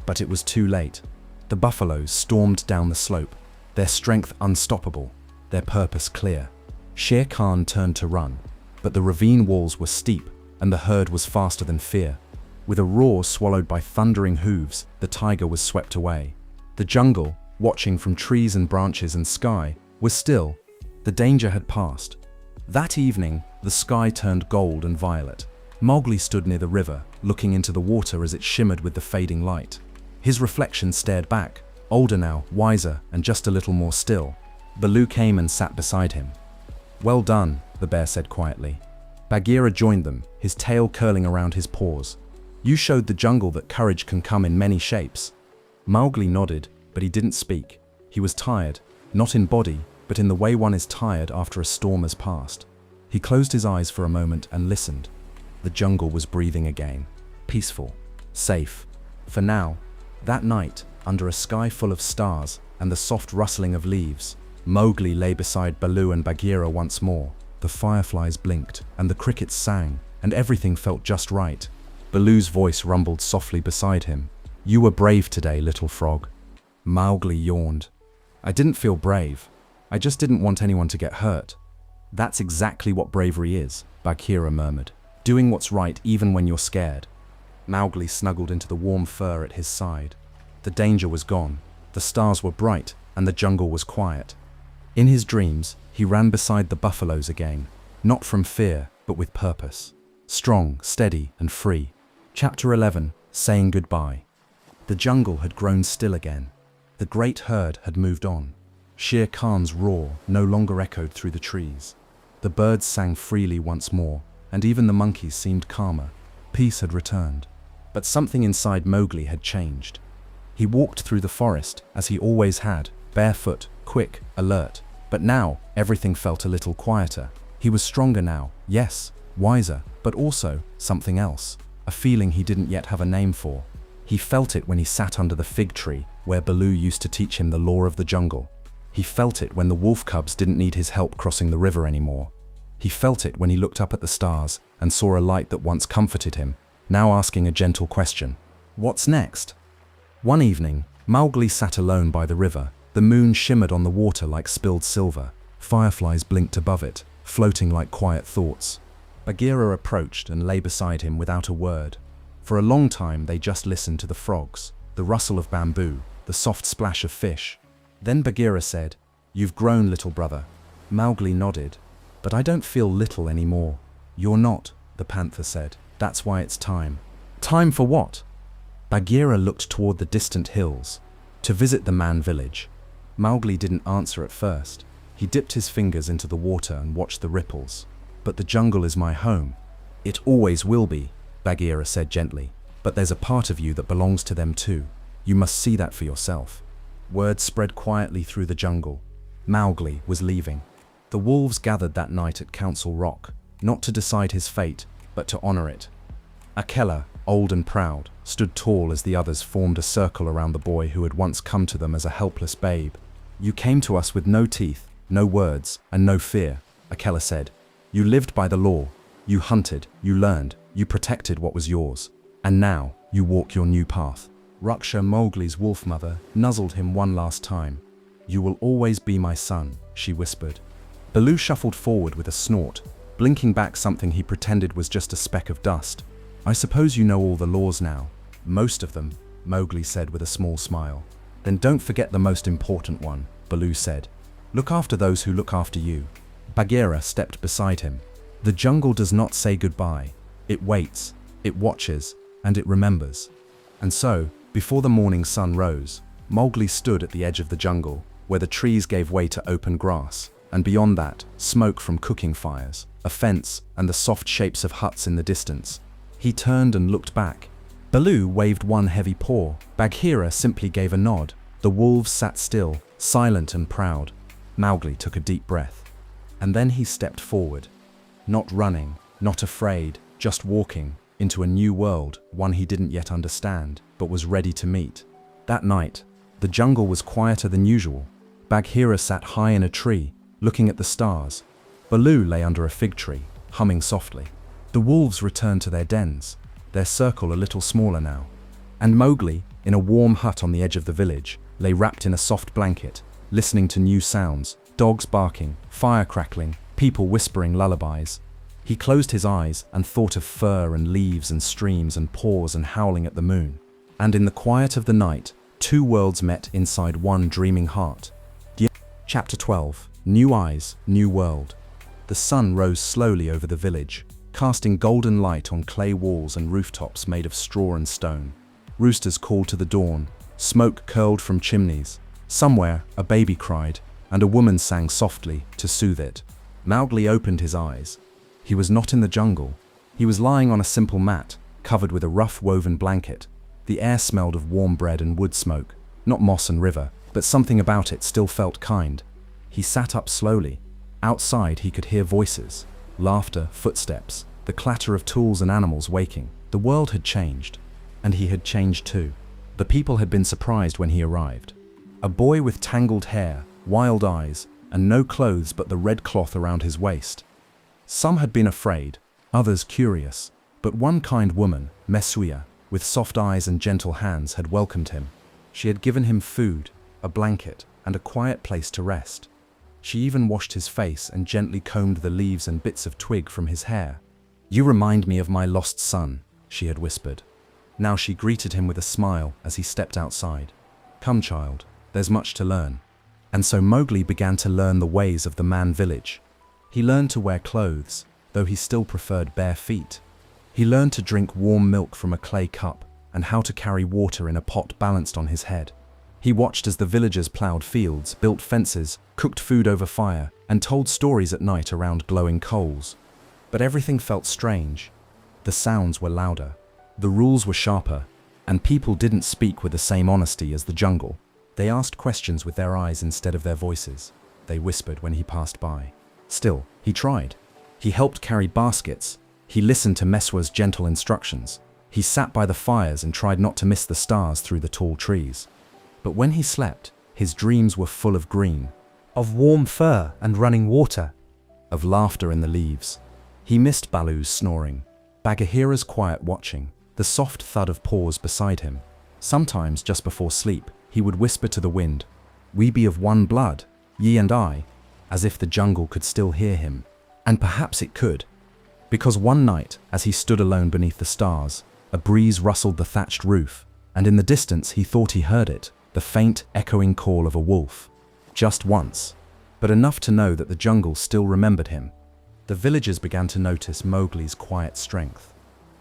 But it was too late. The buffaloes stormed down the slope, their strength unstoppable, their purpose clear. Shere Khan turned to run, but the ravine walls were steep and the herd was faster than fear. With a roar swallowed by thundering hooves, the tiger was swept away. The jungle, watching from trees and branches and sky, was still. The danger had passed. That evening, the sky turned gold and violet. Mowgli stood near the river, looking into the water as it shimmered with the fading light. His reflection stared back, older now, wiser, and just a little more still. Baloo came and sat beside him. "Well done," the bear said quietly. Bagheera joined them, his tail curling around his paws. "You showed the jungle that courage can come in many shapes." Mowgli nodded, but he didn't speak. He was tired, not in body, but in the way one is tired after a storm has passed. He closed his eyes for a moment and listened. The jungle was breathing again, peaceful, safe. For now. That night, Under a sky full of stars and the soft rustling of leaves, Mowgli lay beside Baloo and Bagheera once more. The fireflies blinked, and the crickets sang, and everything felt just right. Baloo's voice rumbled softly beside him. "You were brave today, little frog." Mowgli yawned. "I didn't feel brave. I just didn't want anyone to get hurt." "That's exactly what bravery is," Bagheera murmured. "Doing what's right even when you're scared." Mowgli snuggled into the warm fur at his side. The danger was gone. The stars were bright, and the jungle was quiet. In his dreams, he ran beside the buffaloes again, not from fear, but with purpose. Strong, steady, and free. Chapter 11, Saying Goodbye. The jungle had grown still again. The great herd had moved on. Shere Khan's roar no longer echoed through the trees. The birds sang freely once more, and even the monkeys seemed calmer. Peace had returned. But something inside Mowgli had changed. He walked through the forest, as he always had, barefoot, quick, alert. But now, everything felt a little quieter. He was stronger now, yes, wiser, but also something else. A feeling he didn't yet have a name for. He felt it when he sat under the fig tree, where Baloo used to teach him the law of the jungle. He felt it when the wolf cubs didn't need his help crossing the river anymore. He felt it when he looked up at the stars and saw a light that once comforted him, now asking a gentle question. What's next? One evening, Mowgli sat alone by the river. The moon shimmered on the water like spilled silver. Fireflies blinked above it, floating like quiet thoughts. Bagheera approached and lay beside him without a word. For a long time they just listened to the frogs, the rustle of bamboo, the soft splash of fish. Then Bagheera said, "You've grown, little brother." Mowgli nodded. "But I don't feel little anymore." "You're not," the panther said. "That's why it's time." "Time for what?" Bagheera looked toward the distant hills. "To visit the man village." Mowgli didn't answer at first. He dipped his fingers into the water and watched the ripples. "But the jungle is my home." "It always will be," Bagheera said gently. "But there's a part of you that belongs to them too. You must see that for yourself." Word spread quietly through the jungle. Mowgli was leaving. The wolves gathered that night at Council Rock, not to decide his fate, but to honor it. Akela, old and proud, stood tall as the others formed a circle around the boy who had once come to them as a helpless babe. "You came to us with no teeth, no words, and no fear," Akela said. "You lived by the law. You hunted, you learned, you protected what was yours. And now, you walk your new path." Raksha, Mowgli's wolf mother, nuzzled him one last time. "You will always be my son," she whispered. Baloo shuffled forward with a snort, blinking back something he pretended was just a speck of dust. "I suppose you know all the laws now." "Most of them," Mowgli said with a small smile. "Then don't forget the most important one," Baloo said. "Look after those who look after you." Bagheera stepped beside him. The jungle does not say goodbye. It waits, it watches, and it remembers. And so, before the morning sun rose, Mowgli stood at the edge of the jungle, where the trees gave way to open grass, and beyond that, smoke from cooking fires, a fence, and the soft shapes of huts in the distance. He turned and looked back. Baloo waved one heavy paw. Bagheera simply gave a nod. The wolves sat still, silent and proud. Mowgli took a deep breath. And then he stepped forward. Not running, not afraid, just walking into a new world, one he didn't yet understand, but was ready to meet. That night, the jungle was quieter than usual. Bagheera sat high in a tree, looking at the stars. Baloo lay under a fig tree, humming softly. The wolves returned to their dens, their circle a little smaller now. And Mowgli, in a warm hut on the edge of the village, lay wrapped in a soft blanket, listening to new sounds, dogs barking, fire crackling, people whispering lullabies. He closed his eyes and thought of fur and leaves and streams and paws and howling at the moon. And in the quiet of the night, two worlds met inside one dreaming heart. Chapter 12. New Eyes, New World. The sun rose slowly over the village, casting golden light on clay walls and rooftops made of straw and stone. Roosters called to the dawn, smoke curled from chimneys. Somewhere, a baby cried, and a woman sang softly to soothe it. Mowgli opened his eyes. He was not in the jungle. He was lying on a simple mat, covered with a rough woven blanket. The air smelled of warm bread and wood smoke, not moss and river, but something about it still felt kind. He sat up slowly. Outside he could hear voices, laughter, footsteps, the clatter of tools and animals waking. The world had changed, and he had changed too. The people had been surprised when he arrived. A boy with tangled hair, wild eyes, and no clothes but the red cloth around his waist. Some had been afraid, others curious, but one kind woman, Mesuya, with soft eyes and gentle hands, had welcomed him. She had given him food, a blanket, and a quiet place to rest. She even washed his face and gently combed the leaves and bits of twig from his hair. "You remind me of my lost son," she had whispered. Now she greeted him with a smile as he stepped outside. "Come, child, there's much to learn." And so Mowgli began to learn the ways of the man village. He learned to wear clothes, though he still preferred bare feet. He learned to drink warm milk from a clay cup and how to carry water in a pot balanced on his head. He watched as the villagers plowed fields, built fences, cooked food over fire, and told stories at night around glowing coals. But everything felt strange. The sounds were louder, the rules were sharper, and people didn't speak with the same honesty as the jungle. They asked questions with their eyes instead of their voices. They whispered when he passed by. Still, he tried. He helped carry baskets. He listened to Meswa's gentle instructions. He sat by the fires and tried not to miss the stars through the tall trees. But when he slept, his dreams were full of green,
of warm fur and running water,
of laughter in the leaves. He missed Baloo's snoring, Bagheera's quiet watching, the soft thud of paws beside him. Sometimes, just before sleep, he would whisper to the wind, "We be of one blood, ye and I," as if the jungle could still hear him. And perhaps it could. Because one night, as he stood alone beneath the stars, a breeze rustled the thatched roof, and in the distance he thought he heard it, the faint, echoing call of a wolf. Just once, but enough to know that the jungle still remembered him. The villagers began to notice Mowgli's quiet strength.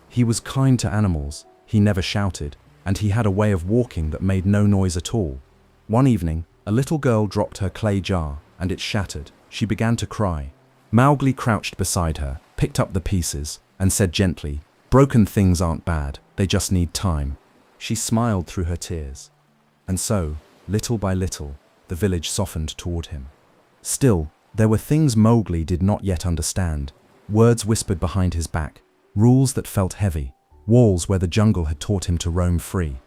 He was kind to animals, he never shouted, and he had a way of walking that made no noise at all. One evening, a little girl dropped her clay jar, and it shattered. She began to cry. Mowgli crouched beside her, picked up the pieces, and said gently, "Broken things aren't bad, they just need time." She smiled through her tears. And so, little by little, the village softened toward him. Still, there were things Mowgli did not yet understand, words whispered behind his back, rules that felt heavy, walls where the jungle had taught him to roam free.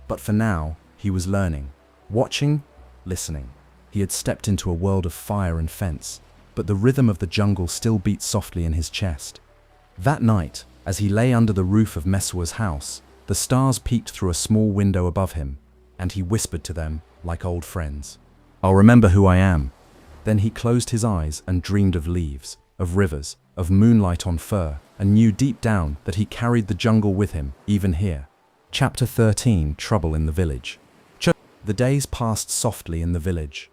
But for now, he was learning, watching, listening. He had stepped into a world of fire and fence, but the rhythm of the jungle still beat softly in his chest. That night, as he lay under the roof of Meswa's house, the stars peeked through a small window above him, and he whispered to them like old friends, "I'll remember who I am." Then he closed his eyes and dreamed of leaves, of rivers, of moonlight on fur, and knew deep down that he carried the jungle with him, even here. Chapter 13: Trouble in the Village. The days passed softly in the village.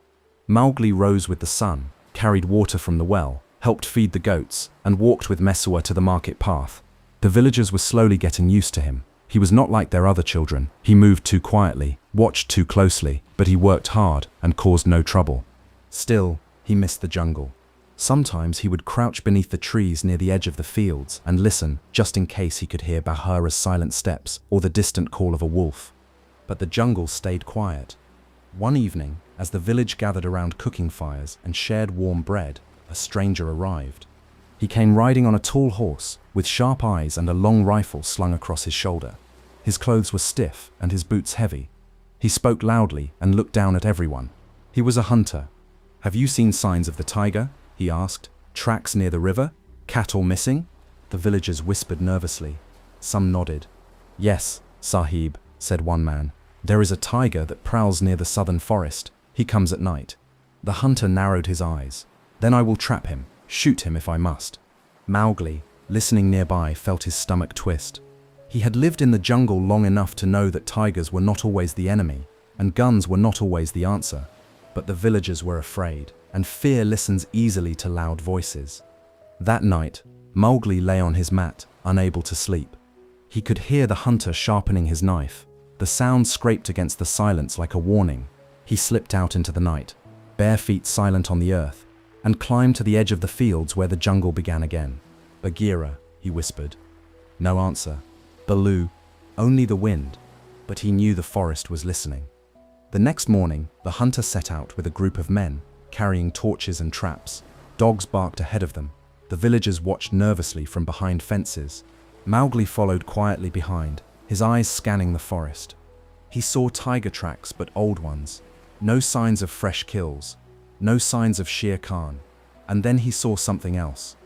Mowgli rose with the sun, carried water from the well, helped feed the goats, and walked with Mesua to the market path. The villagers were slowly getting used to him. He was not like their other children. He moved too quietly, watched too closely, but he worked hard and caused no trouble. Still, he missed the jungle. Sometimes he would crouch beneath the trees near the edge of the fields and listen, just in case he could hear Bagheera's silent steps or the distant call of a wolf. But the jungle stayed quiet. One evening, as the village gathered around cooking fires and shared warm bread, a stranger arrived. He came riding on a tall horse, with sharp eyes and a long rifle slung across his shoulder. His clothes were stiff and his boots heavy. He spoke loudly and looked down at everyone. He was a hunter. "Have you seen signs of the tiger?" he asked. "Tracks near the river? Cattle missing?" The villagers whispered nervously. Some nodded. "Yes, Sahib," said one man. "There is a tiger that prowls near the southern forest. He comes at night." The hunter narrowed his eyes. "Then I will trap him, shoot him if I must." Mowgli, listening nearby, felt his stomach twist. He had lived in the jungle long enough to know that tigers were not always the enemy, and guns were not always the answer. But the villagers were afraid, and fear listens easily to loud voices. That night, Mowgli lay on his mat, unable to sleep. He could hear the hunter sharpening his knife. The sound scraped against the silence like a warning. He slipped out into the night, bare feet silent on the earth, and climbed to the edge of the fields where the jungle began again. "Bagheera," he whispered. No answer. Baloo, only the wind, but he knew the forest was listening. The next morning, the hunter set out with a group of men, carrying torches and traps. Dogs barked ahead of them. The villagers watched nervously from behind fences. Mowgli followed quietly behind, his eyes scanning the forest. He saw tiger tracks, but old ones. No signs of fresh kills. No signs of Shere Khan. And then he saw something else.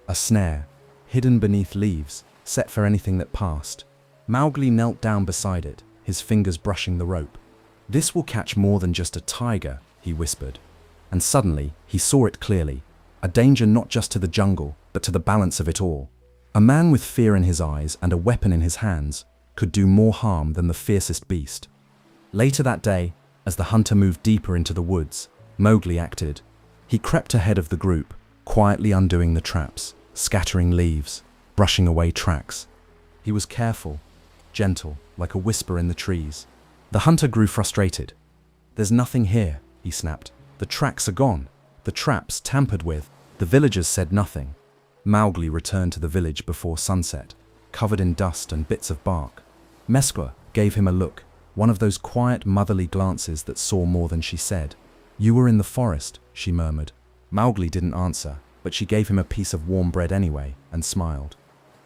A snare, hidden beneath leaves, set for anything that passed. Mowgli knelt down beside it, his fingers brushing the rope. "This will catch more than just a tiger," he whispered. And suddenly, he saw it clearly. A danger not just to the jungle, but to the balance of it all. A man with fear in his eyes and a weapon in his hands could do more harm than the fiercest beast. Later that day, as the hunter moved deeper into the woods, Mowgli acted. He crept ahead of the group, quietly undoing the traps, scattering leaves, brushing away tracks. He was careful, gentle, like a whisper in the trees. The hunter grew frustrated. "There's nothing here," he snapped. "The tracks are gone. The traps tampered with." The villagers said nothing. Mowgli returned to the village before sunset, covered in dust and bits of bark. Mescla gave him a look, one of those quiet, motherly glances that saw more than she said. "You were in the forest," she murmured. Mowgli didn't answer, but she gave him a piece of warm bread anyway, and smiled.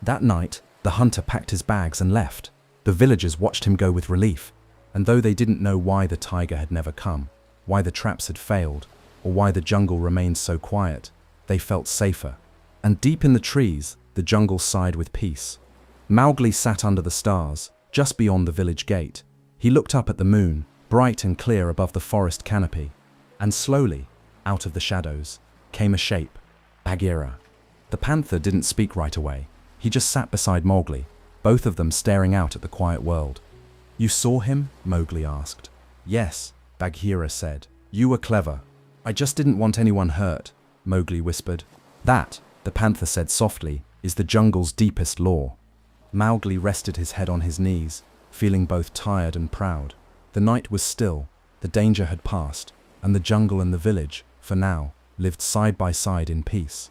That night, the hunter packed his bags and left. The villagers watched him go with relief, and though they didn't know why the tiger had never come, why the traps had failed, or why the jungle remained so quiet, they felt safer. And deep in the trees, the jungle sighed with peace. Mowgli sat under the stars, just beyond the village gate. He looked up at the moon, bright and clear above the forest canopy. And slowly, out of the shadows, came a shape, Bagheera. The panther didn't speak right away. He just sat beside Mowgli, both of them staring out at the quiet world. "You saw him?" Mowgli asked. "Yes," Bagheera said. "You were clever. I just didn't want anyone hurt," Mowgli whispered. "That," the panther said softly, "is the jungle's deepest law." Mowgli rested his head on his knees, feeling both tired and proud. The night was still, the danger had passed, and the jungle and the village, for now, lived side by side in peace.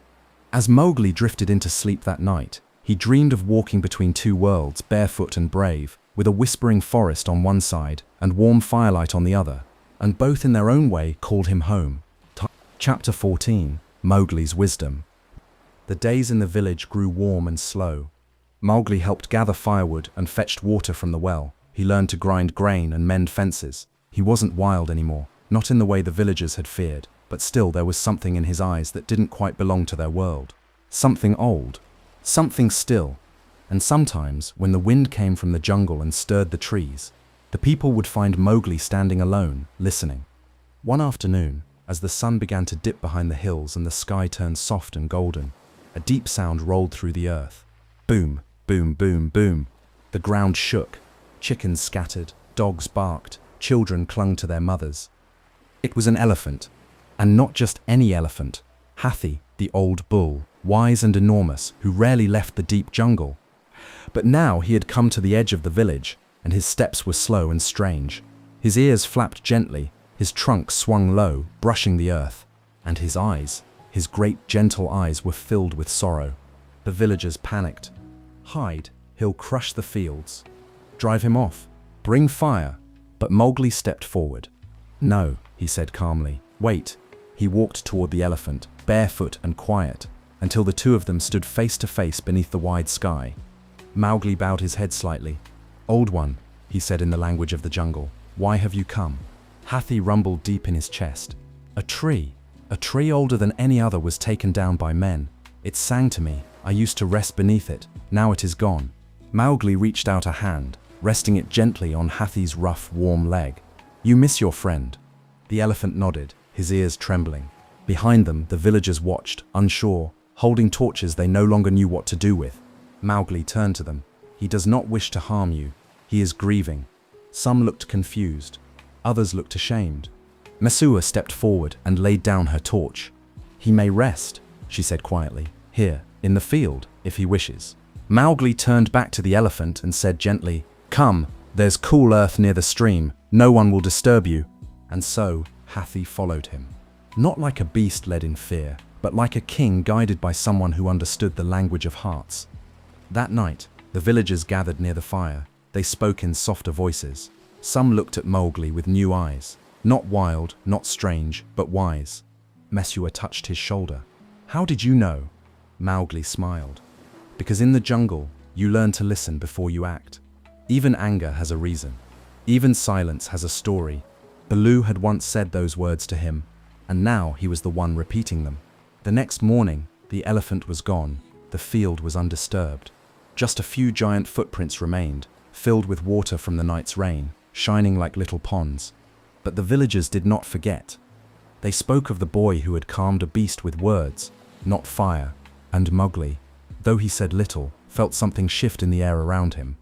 As Mowgli drifted into sleep that night, he dreamed of walking between two worlds, barefoot and brave, with a whispering forest on one side and warm firelight on the other, and both in their own way called him home. Chapter 14, Mowgli's Wisdom. The days in the village grew warm and slow. Mowgli helped gather firewood and fetched water from the well. He learned to grind grain and mend fences. He wasn't wild anymore, not in the way the villagers had feared, but still there was something in his eyes that didn't quite belong to their world. Something old, something still. And sometimes, when the wind came from the jungle and stirred the trees, the people would find Mowgli standing alone, listening. One afternoon, as the sun began to dip behind the hills and the sky turned soft and golden, a deep sound rolled through the earth. Boom, boom, boom, boom. The ground shook. Chickens scattered, dogs barked, children clung to their mothers. It was an elephant, and not just any elephant. Hathi, the old bull, wise and enormous, who rarely left the deep jungle. But now he had come to the edge of the village, and his steps were slow and strange. His ears flapped gently, his trunk swung low, brushing the earth, and his eyes, his great gentle eyes, were filled with sorrow. The villagers panicked. "Hide, he'll crush the fields. Drive him off. Bring fire." But Mowgli stepped forward. "No," he said calmly. "Wait." He walked toward the elephant, barefoot and quiet, until the two of them stood face to face beneath the wide sky. Mowgli bowed his head slightly. "Old One," he said in the language of the jungle, "why have you come?" Hathi rumbled deep in his chest. A tree older than any other, was taken down by men. It sang to me. I used to rest beneath it. Now it is gone." Mowgli reached out a hand, resting it gently on Hathi's rough, warm leg. "You miss your friend?" The elephant nodded, his ears trembling. Behind them, the villagers watched, unsure, holding torches they no longer knew what to do with. Mowgli turned to them. "He does not wish to harm you. He is grieving." Some looked confused. Others looked ashamed. Mesua stepped forward and laid down her torch. "He may rest," she said quietly, "here, in the field, if he wishes." Mowgli turned back to the elephant and said gently, "Come, there's cool earth near the stream. No one will disturb you." And so, Hathi followed him. Not like a beast led in fear, but like a king guided by someone who understood the language of hearts. That night, the villagers gathered near the fire. They spoke in softer voices. Some looked at Mowgli with new eyes. Not wild, not strange, but wise. Mesua touched his shoulder. "How did you know?" Mowgli smiled. "Because in the jungle, you learn to listen before you act. Even anger has a reason." Even silence has a story. Baloo had once said those words to him, and now he was the one repeating them. The next morning, the elephant was gone. The field was undisturbed. Just a few giant footprints remained, filled with water from the night's rain, shining like little ponds. But the villagers did not forget. They spoke of the boy who had calmed a beast with words, not fire, and Mowgli, though he said little, felt something shift in the air around him.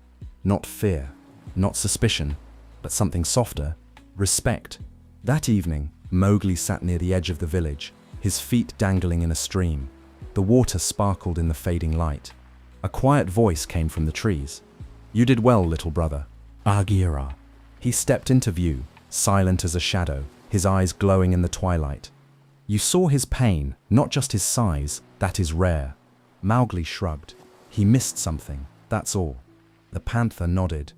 Not fear, not suspicion, but something softer, respect. That evening, Mowgli sat near the edge of the village, his feet dangling in a stream. The water sparkled in the fading light. A quiet voice came from the trees. "You did well, little brother." Bagheera. He stepped into view, silent as a shadow, his eyes glowing in the twilight. You saw his pain, not just his size. That is rare. Mowgli shrugged. He missed something, that's all. The panther nodded.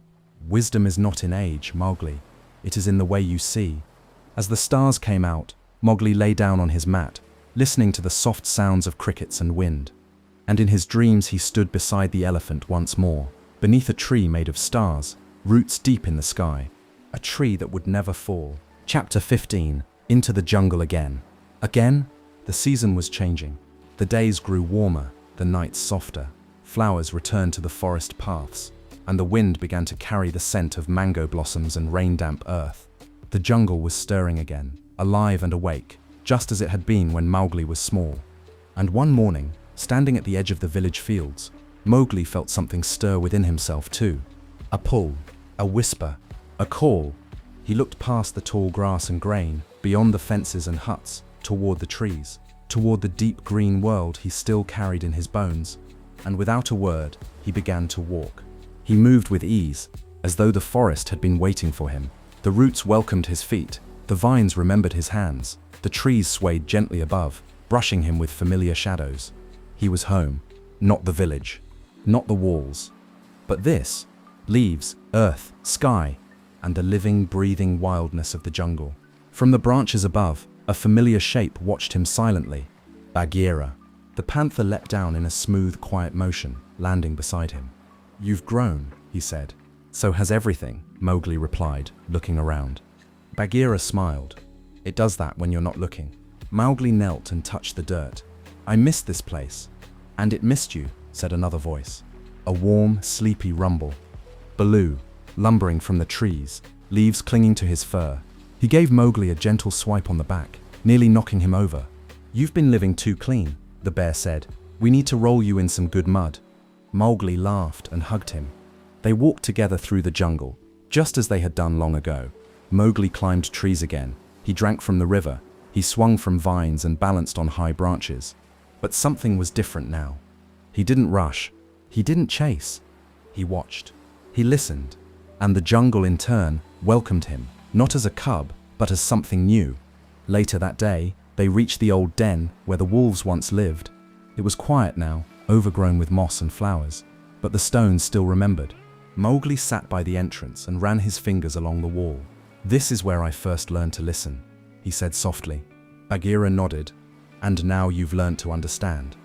Wisdom is not in age, Mowgli. It is in the way you see. As the stars came out, Mowgli lay down on his mat, listening to the soft sounds of crickets and wind. And in his dreams he stood beside the elephant once more, beneath a tree made of stars, roots deep in the sky. A tree that would never fall. Chapter 15. Into the jungle again. Again, the season was changing. The days grew warmer, the nights softer. Flowers returned to the forest paths, and the wind began to carry the scent of mango blossoms and rain-damp earth. The jungle was stirring again, alive and awake, just as it had been when Mowgli was small. And one morning, standing at the edge of the village fields, Mowgli felt something stir within himself too. A pull, a whisper, a call. He looked past the tall grass and grain, beyond the fences and huts, toward the trees, toward the deep green world he still carried in his bones, and without a word, he began to walk. He moved with ease, as though the forest had been waiting for him. The roots welcomed his feet, the vines remembered his hands, the trees swayed gently above, brushing him with familiar shadows. He was home, not the village, not the walls, but this: leaves, earth, sky, and the living, breathing wildness of the jungle. From the branches above, a familiar shape watched him silently. Bagheera. The panther leapt down in a smooth, quiet motion, landing beside him. "You've grown," he said. "So has everything," Mowgli replied, looking around. Bagheera smiled. "It does that when you're not looking." Mowgli knelt and touched the dirt. "I missed this place." "And it missed you," said another voice. A warm, sleepy rumble. Baloo, lumbering from the trees, leaves clinging to his fur. He gave Mowgli a gentle swipe on the back, nearly knocking him over. "You've been living too clean," the bear said. "We need to roll you in some good mud." Mowgli laughed and hugged him. They walked together through the jungle, just as they had done long ago. Mowgli climbed trees again. He drank from the river. He swung from vines and balanced on high branches. But something was different now. He didn't rush. He didn't chase. He watched. He listened. And the jungle, in turn, welcomed him, not as a cub, but as something new. Later that day, they reached the old den where the wolves once lived. It was quiet now, overgrown with moss and flowers, but the stones still remembered. Mowgli sat by the entrance and ran his fingers along the wall. "This is where I first learned to listen," he said softly. Bagheera nodded. "And now you've learned to understand."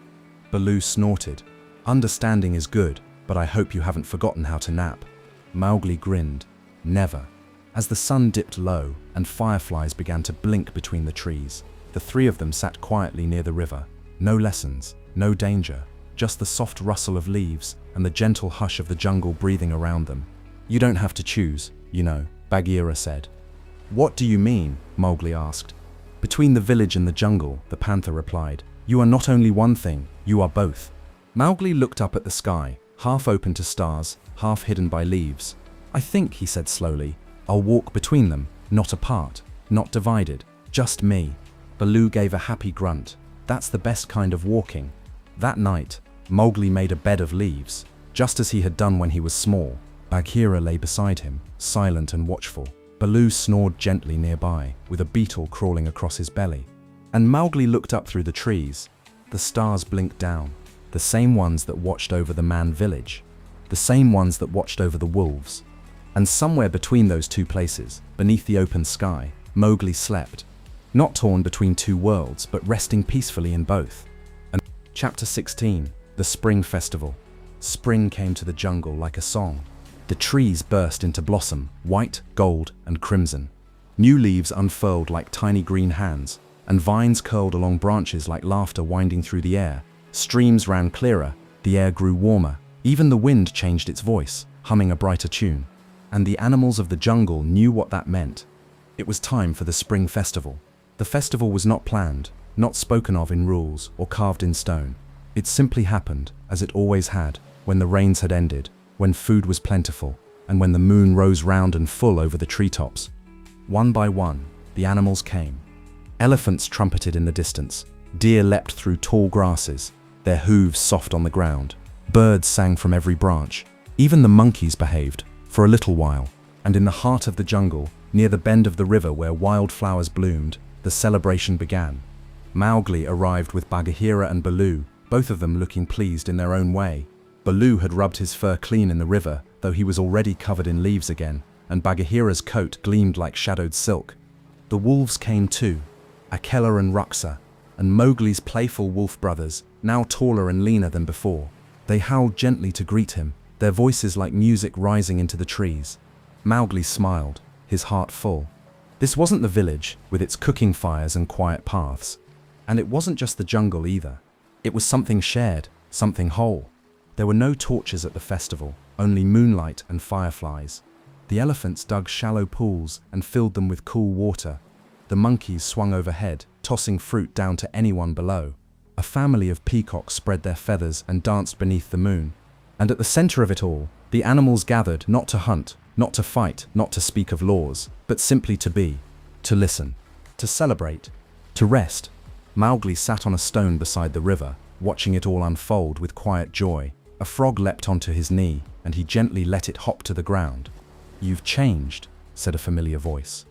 Baloo snorted. "Understanding is good, but I hope you haven't forgotten how to nap." Mowgli grinned. "Never." As the sun dipped low and fireflies began to blink between the trees, the three of them sat quietly near the river. No lessons, no danger, just the soft rustle of leaves and the gentle hush of the jungle breathing around them. "You don't have to choose, you know," Bagheera said. "What do you mean?" Mowgli asked. "Between the village and the jungle," the panther replied. "You are not only one thing, you are both." Mowgli looked up at the sky, half open to stars, half hidden by leaves. "I think," he said slowly, "I'll walk between them, not apart, not divided, just me." Baloo gave a happy grunt. "That's the best kind of walking." That night, Mowgli made a bed of leaves, just as he had done when he was small. Bagheera lay beside him, silent and watchful. Baloo snored gently nearby, with a beetle crawling across his belly. And Mowgli looked up through the trees. The stars blinked down, the same ones that watched over the man village, the same ones that watched over the wolves. And somewhere between those two places, beneath the open sky, Mowgli slept, not torn between two worlds, but resting peacefully in both. And Chapter 16. The Spring Festival. Spring came to the jungle like a song. The trees burst into blossom, white, gold, and crimson. New leaves unfurled like tiny green hands, and vines curled along branches like laughter winding through the air. Streams ran clearer, the air grew warmer, even the wind changed its voice, humming a brighter tune. And the animals of the jungle knew what that meant. It was time for the spring festival. The festival was not planned, not spoken of in rules or carved in stone. It simply happened, as it always had, when the rains had ended, when food was plentiful, and when the moon rose round and full over the treetops. One by one, the animals came. Elephants trumpeted in the distance, deer leapt through tall grasses, their hooves soft on the ground. Birds sang from every branch. Even the monkeys behaved, for a little while. And in the heart of the jungle, near the bend of the river where wildflowers bloomed, the celebration began. Mowgli arrived with Bagheera and Baloo, both of them looking pleased in their own way. Baloo had rubbed his fur clean in the river, though he was already covered in leaves again, and Bagheera's coat gleamed like shadowed silk. The wolves came too, Akela and Ruksa, and Mowgli's playful wolf brothers, now taller and leaner than before. They howled gently to greet him, their voices like music rising into the trees. Mowgli smiled, his heart full. This wasn't the village, with its cooking fires and quiet paths. And it wasn't just the jungle either. It was something shared, something whole. There were no torches at the festival, only moonlight and fireflies. The elephants dug shallow pools and filled them with cool water. The monkeys swung overhead, tossing fruit down to anyone below. A family of peacocks spread their feathers and danced beneath the moon. And at the center of it all, the animals gathered not to hunt, not to fight, not to speak of laws, but simply to be, to listen, to celebrate, to rest. Mowgli sat on a stone beside the river, watching it all unfold with quiet joy. A frog leapt onto his knee, and he gently let it hop to the ground. "You've changed," said a familiar voice.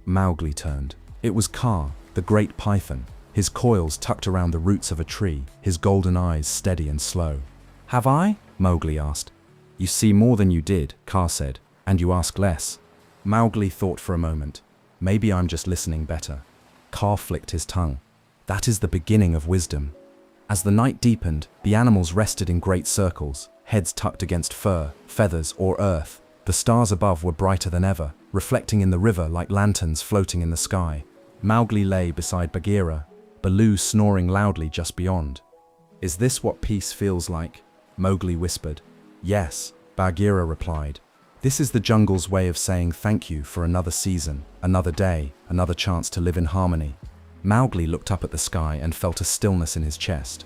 Mowgli turned. It was Kaa, the great python, his coils tucked around the roots of a tree, his golden eyes steady and slow. "Have I?" Mowgli asked. "You see more than you did," Kaa said, "and you ask less." Mowgli thought for a moment. "Maybe I'm just listening better." Kaa flicked his tongue. "That is the beginning of wisdom." As the night deepened, the animals rested in great circles, heads tucked against fur, feathers, or earth. The stars above were brighter than ever, reflecting in the river like lanterns floating in the sky. Mowgli lay beside Bagheera, Baloo snoring loudly just beyond. "Is this what peace feels like?" Mowgli whispered. "Yes," Bagheera replied. "This is the jungle's way of saying thank you for another season, another day, another chance to live in harmony." Mowgli looked up at the sky and felt a stillness in his chest.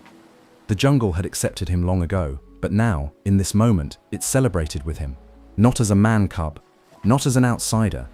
The jungle had accepted him long ago, but now, in this moment, it celebrated with him. Not as a man-cub, not as an outsider,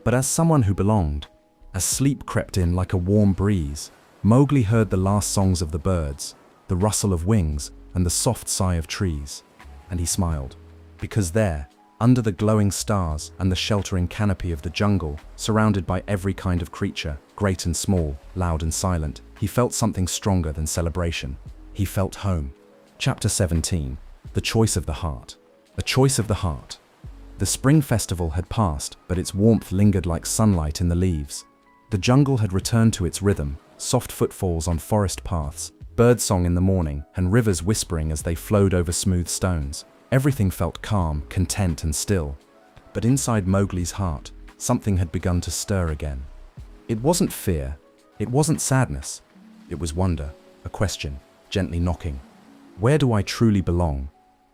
but as someone who belonged. As sleep crept in like a warm breeze, Mowgli heard the last songs of the birds, the rustle of wings, and the soft sigh of trees. And he smiled, because there, under the glowing stars and the sheltering canopy of the jungle, surrounded by every kind of creature, great and small, loud and silent, he felt something stronger than celebration. He felt home. Chapter 17. The Choice of the Heart. A choice of the heart. The spring festival had passed, but its warmth lingered like sunlight in the leaves. The jungle had returned to its rhythm, soft footfalls on forest paths, birdsong in the morning, and rivers whispering as they flowed over smooth stones. Everything felt calm, content, and still. But inside Mowgli's heart, something had begun to stir again. It wasn't fear, it wasn't sadness. It was wonder, a question, gently knocking. Where do I truly belong?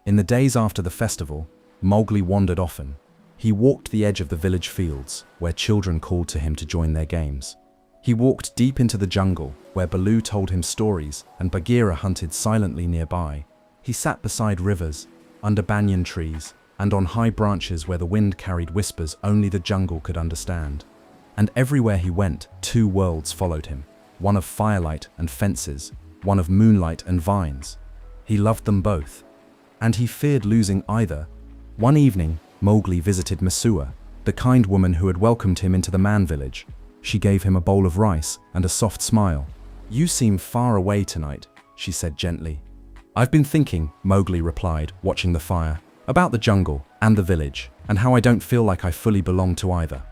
In the days after the festival, Mowgli wandered often. He walked the edge of the village fields, where children called to him to join their games. He walked deep into the jungle, where Baloo told him stories and Bagheera hunted silently nearby. He sat beside rivers, under banyan trees, and on high branches where the wind carried whispers only the jungle could understand. And everywhere he went, two worlds followed him, one of firelight and fences, one of moonlight and vines. He loved them both, and he feared losing either. One evening, Mowgli visited Mesua, the kind woman who had welcomed him into the man village. She gave him a bowl of rice and a soft smile. "You seem far away tonight," she said gently. "I've been thinking," Mowgli replied, watching the fire, "about the jungle and the village, and how I don't feel like I fully belong to either."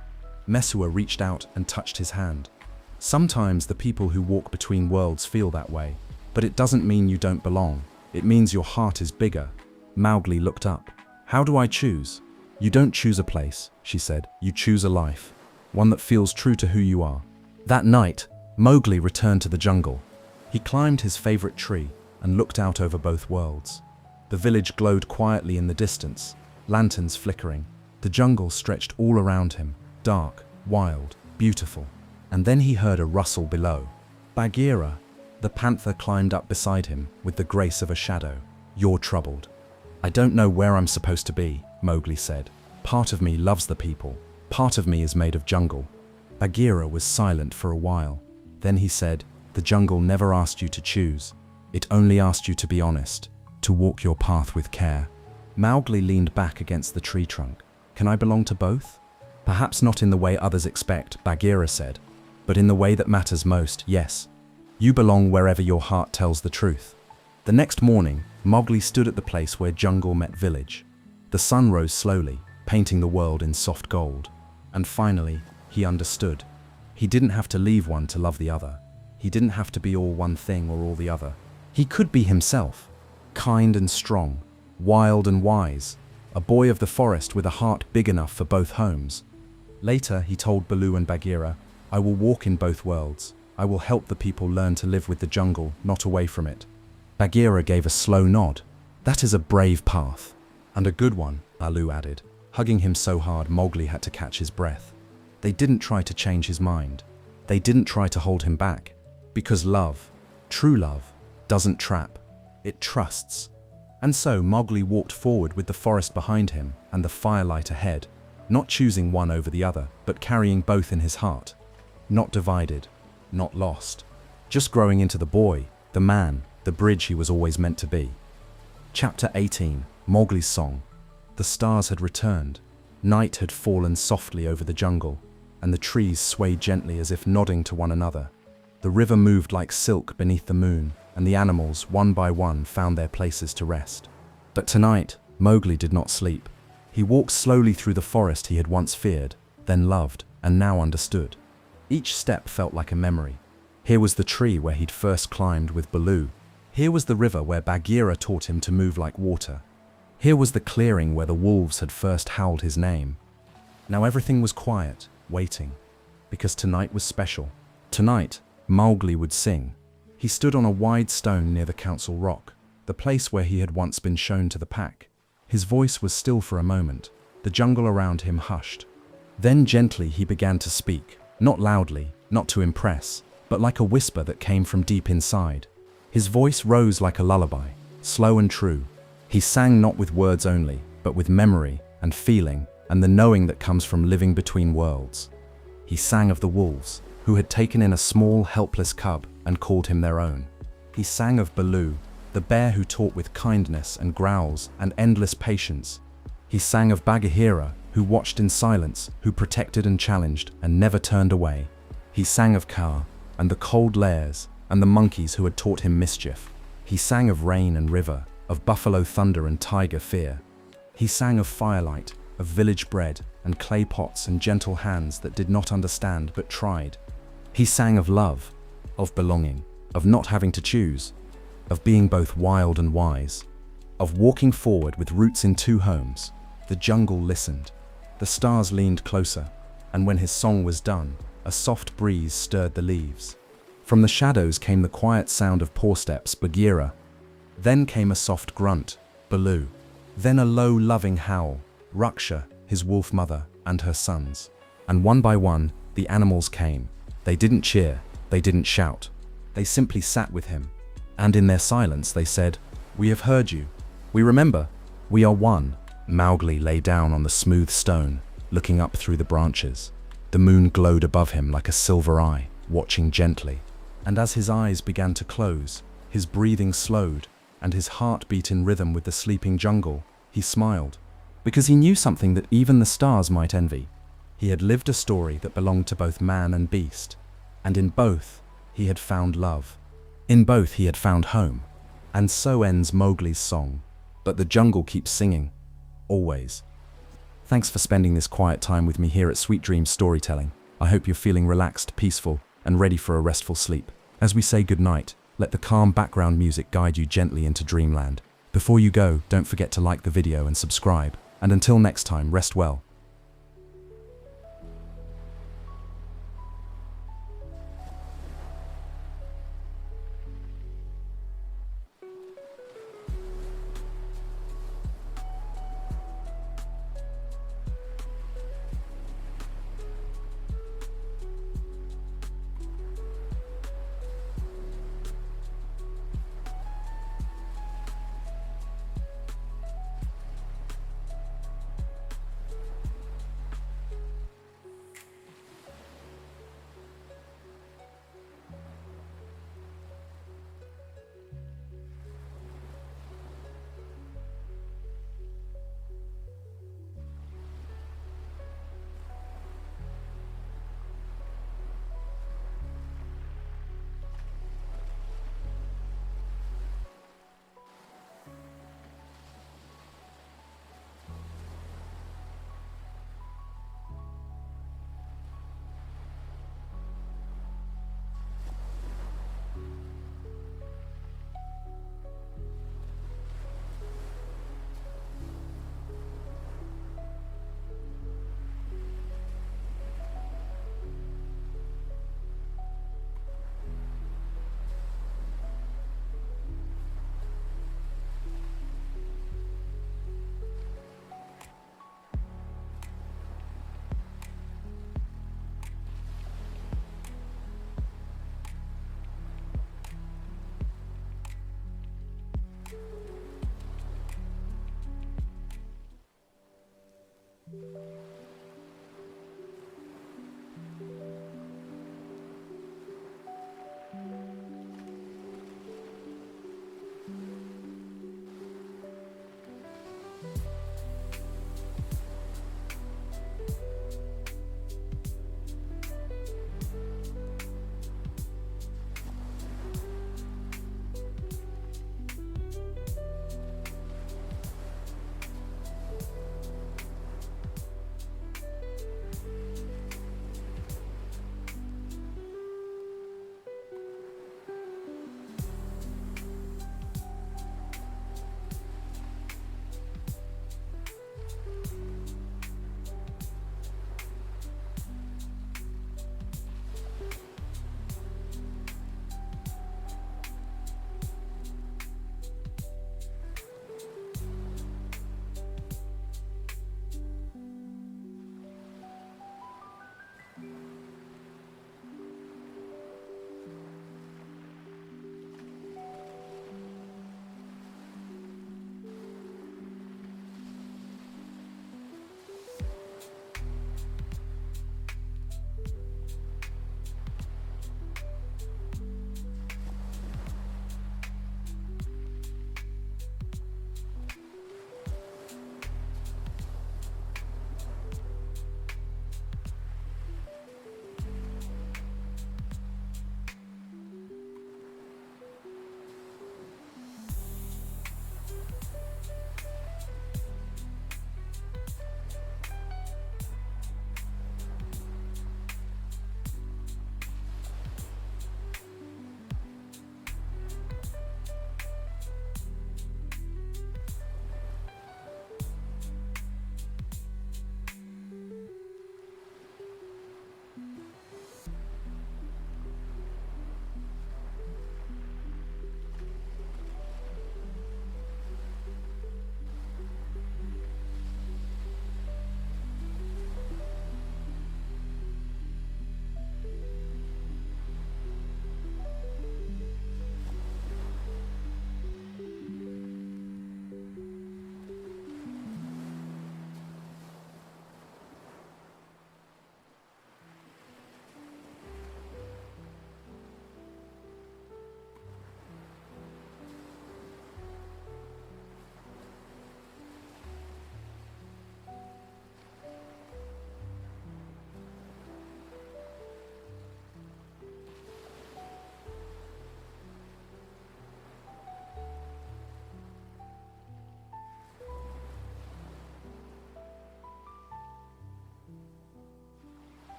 Mesua reached out and touched his hand. "Sometimes the people who walk between worlds feel that way, but it doesn't mean you don't belong. It means your heart is bigger." Mowgli looked up. "How do I choose?" You don't choose a place, she said. You choose a life. One that feels true to who you are. That night, Mowgli returned to the jungle. He climbed his favorite tree and looked out over both worlds. The village glowed quietly in the distance, lanterns flickering. The jungle stretched all around him, dark, wild, beautiful. And then he heard a rustle below. Bagheera, the panther, climbed up beside him with the grace of a shadow. You're troubled. I don't know where I'm supposed to be, Mowgli said. Part of me loves the people. Part of me is made of jungle. Bagheera was silent for a while. Then he said, the jungle never asked you to choose. It only asked you to be honest, to walk your path with care. Mowgli leaned back against the tree trunk. Can I belong to both? Perhaps not in the way others expect, Bagheera said, but in the way that matters most, yes. You belong wherever your heart tells the truth. The next morning, Mowgli stood at the place where jungle met village. The sun rose slowly, painting the world in soft gold. And finally, he understood. He didn't have to leave one to love the other. He didn't have to be all one thing or all the other. He could be himself, kind and strong, wild and wise, a boy of the forest with a heart big enough for both homes. Later, he told Baloo and Bagheera, I will walk in both worlds. I will help the people learn to live with the jungle, not away from it. Bagheera gave a slow nod. That is a brave path. And a good one, Baloo added, hugging him so hard Mowgli had to catch his breath. They didn't try to change his mind. They didn't try to hold him back. Because love, true love, doesn't trap. It trusts. And so Mowgli walked forward with the forest behind him and the firelight ahead, not choosing one over the other, but carrying both in his heart. Not divided, not lost. Just growing into the boy, the man, the bridge he was always meant to be. Chapter 18, Mowgli's Song. The stars had returned. Night had fallen softly over the jungle, and the trees swayed gently as if nodding to one another. The river moved like silk beneath the moon, and the animals, one by one, found their places to rest. But tonight, Mowgli did not sleep. He walked slowly through the forest he had once feared, then loved, and now understood. Each step felt like a memory. Here was the tree where he'd first climbed with Baloo. Here was the river where Bagheera taught him to move like water. Here was the clearing where the wolves had first howled his name. Now everything was quiet, waiting, because tonight was special. Tonight, Mowgli would sing. He stood on a wide stone near the council rock, the place where he had once been shown to the pack. His voice was still for a moment. The jungle around him hushed. Then gently he began to speak, not loudly, not to impress, but like a whisper that came from deep inside. His voice rose like a lullaby, slow and true. He sang not with words only, but with memory and feeling and the knowing that comes from living between worlds. He sang of the wolves, who had taken in a small, helpless cub and called him their own. He sang of Baloo, the bear who taught with kindness and growls and endless patience. He sang of Bagheera, who watched in silence, who protected and challenged and never turned away. He sang of Kaa and the cold lairs and the monkeys who had taught him mischief. He sang of rain and river, of buffalo thunder and tiger fear. He sang of firelight, of village bread and clay pots and gentle hands that did not understand but tried. He sang of love, of belonging, of not having to choose, of being both wild and wise, of walking forward with roots in two homes. The jungle listened. The stars leaned closer, and when his song was done, a soft breeze stirred the leaves. From the shadows came the quiet sound of paw steps, Bagheera. Then came a soft grunt, Baloo. Then a low, loving howl, Raksha, his wolf mother, and her sons. And one by one, the animals came. They didn't cheer, they didn't shout. They simply sat with him. And in their silence they said, "We have heard you. We remember. We are one." Mowgli lay down on the smooth stone, looking up through the branches. The moon glowed above him like a silver eye, watching gently. And as his eyes began to close, his breathing slowed, and his heart beat in rhythm with the sleeping jungle, he smiled. Because he knew something that even the stars might envy. He had lived a story that belonged to both man and beast. And in both, he had found love. In both, he had found home. And so ends Mowgli's song. But the jungle keeps singing. Always. Thanks for spending this quiet time with me here at Sweet Dreams Storytelling. I hope you're feeling relaxed, peaceful, and ready for a restful sleep. As we say goodnight, let the calm background music guide you gently into dreamland. Before you go, don't forget to like the video and subscribe. And until next time, rest well.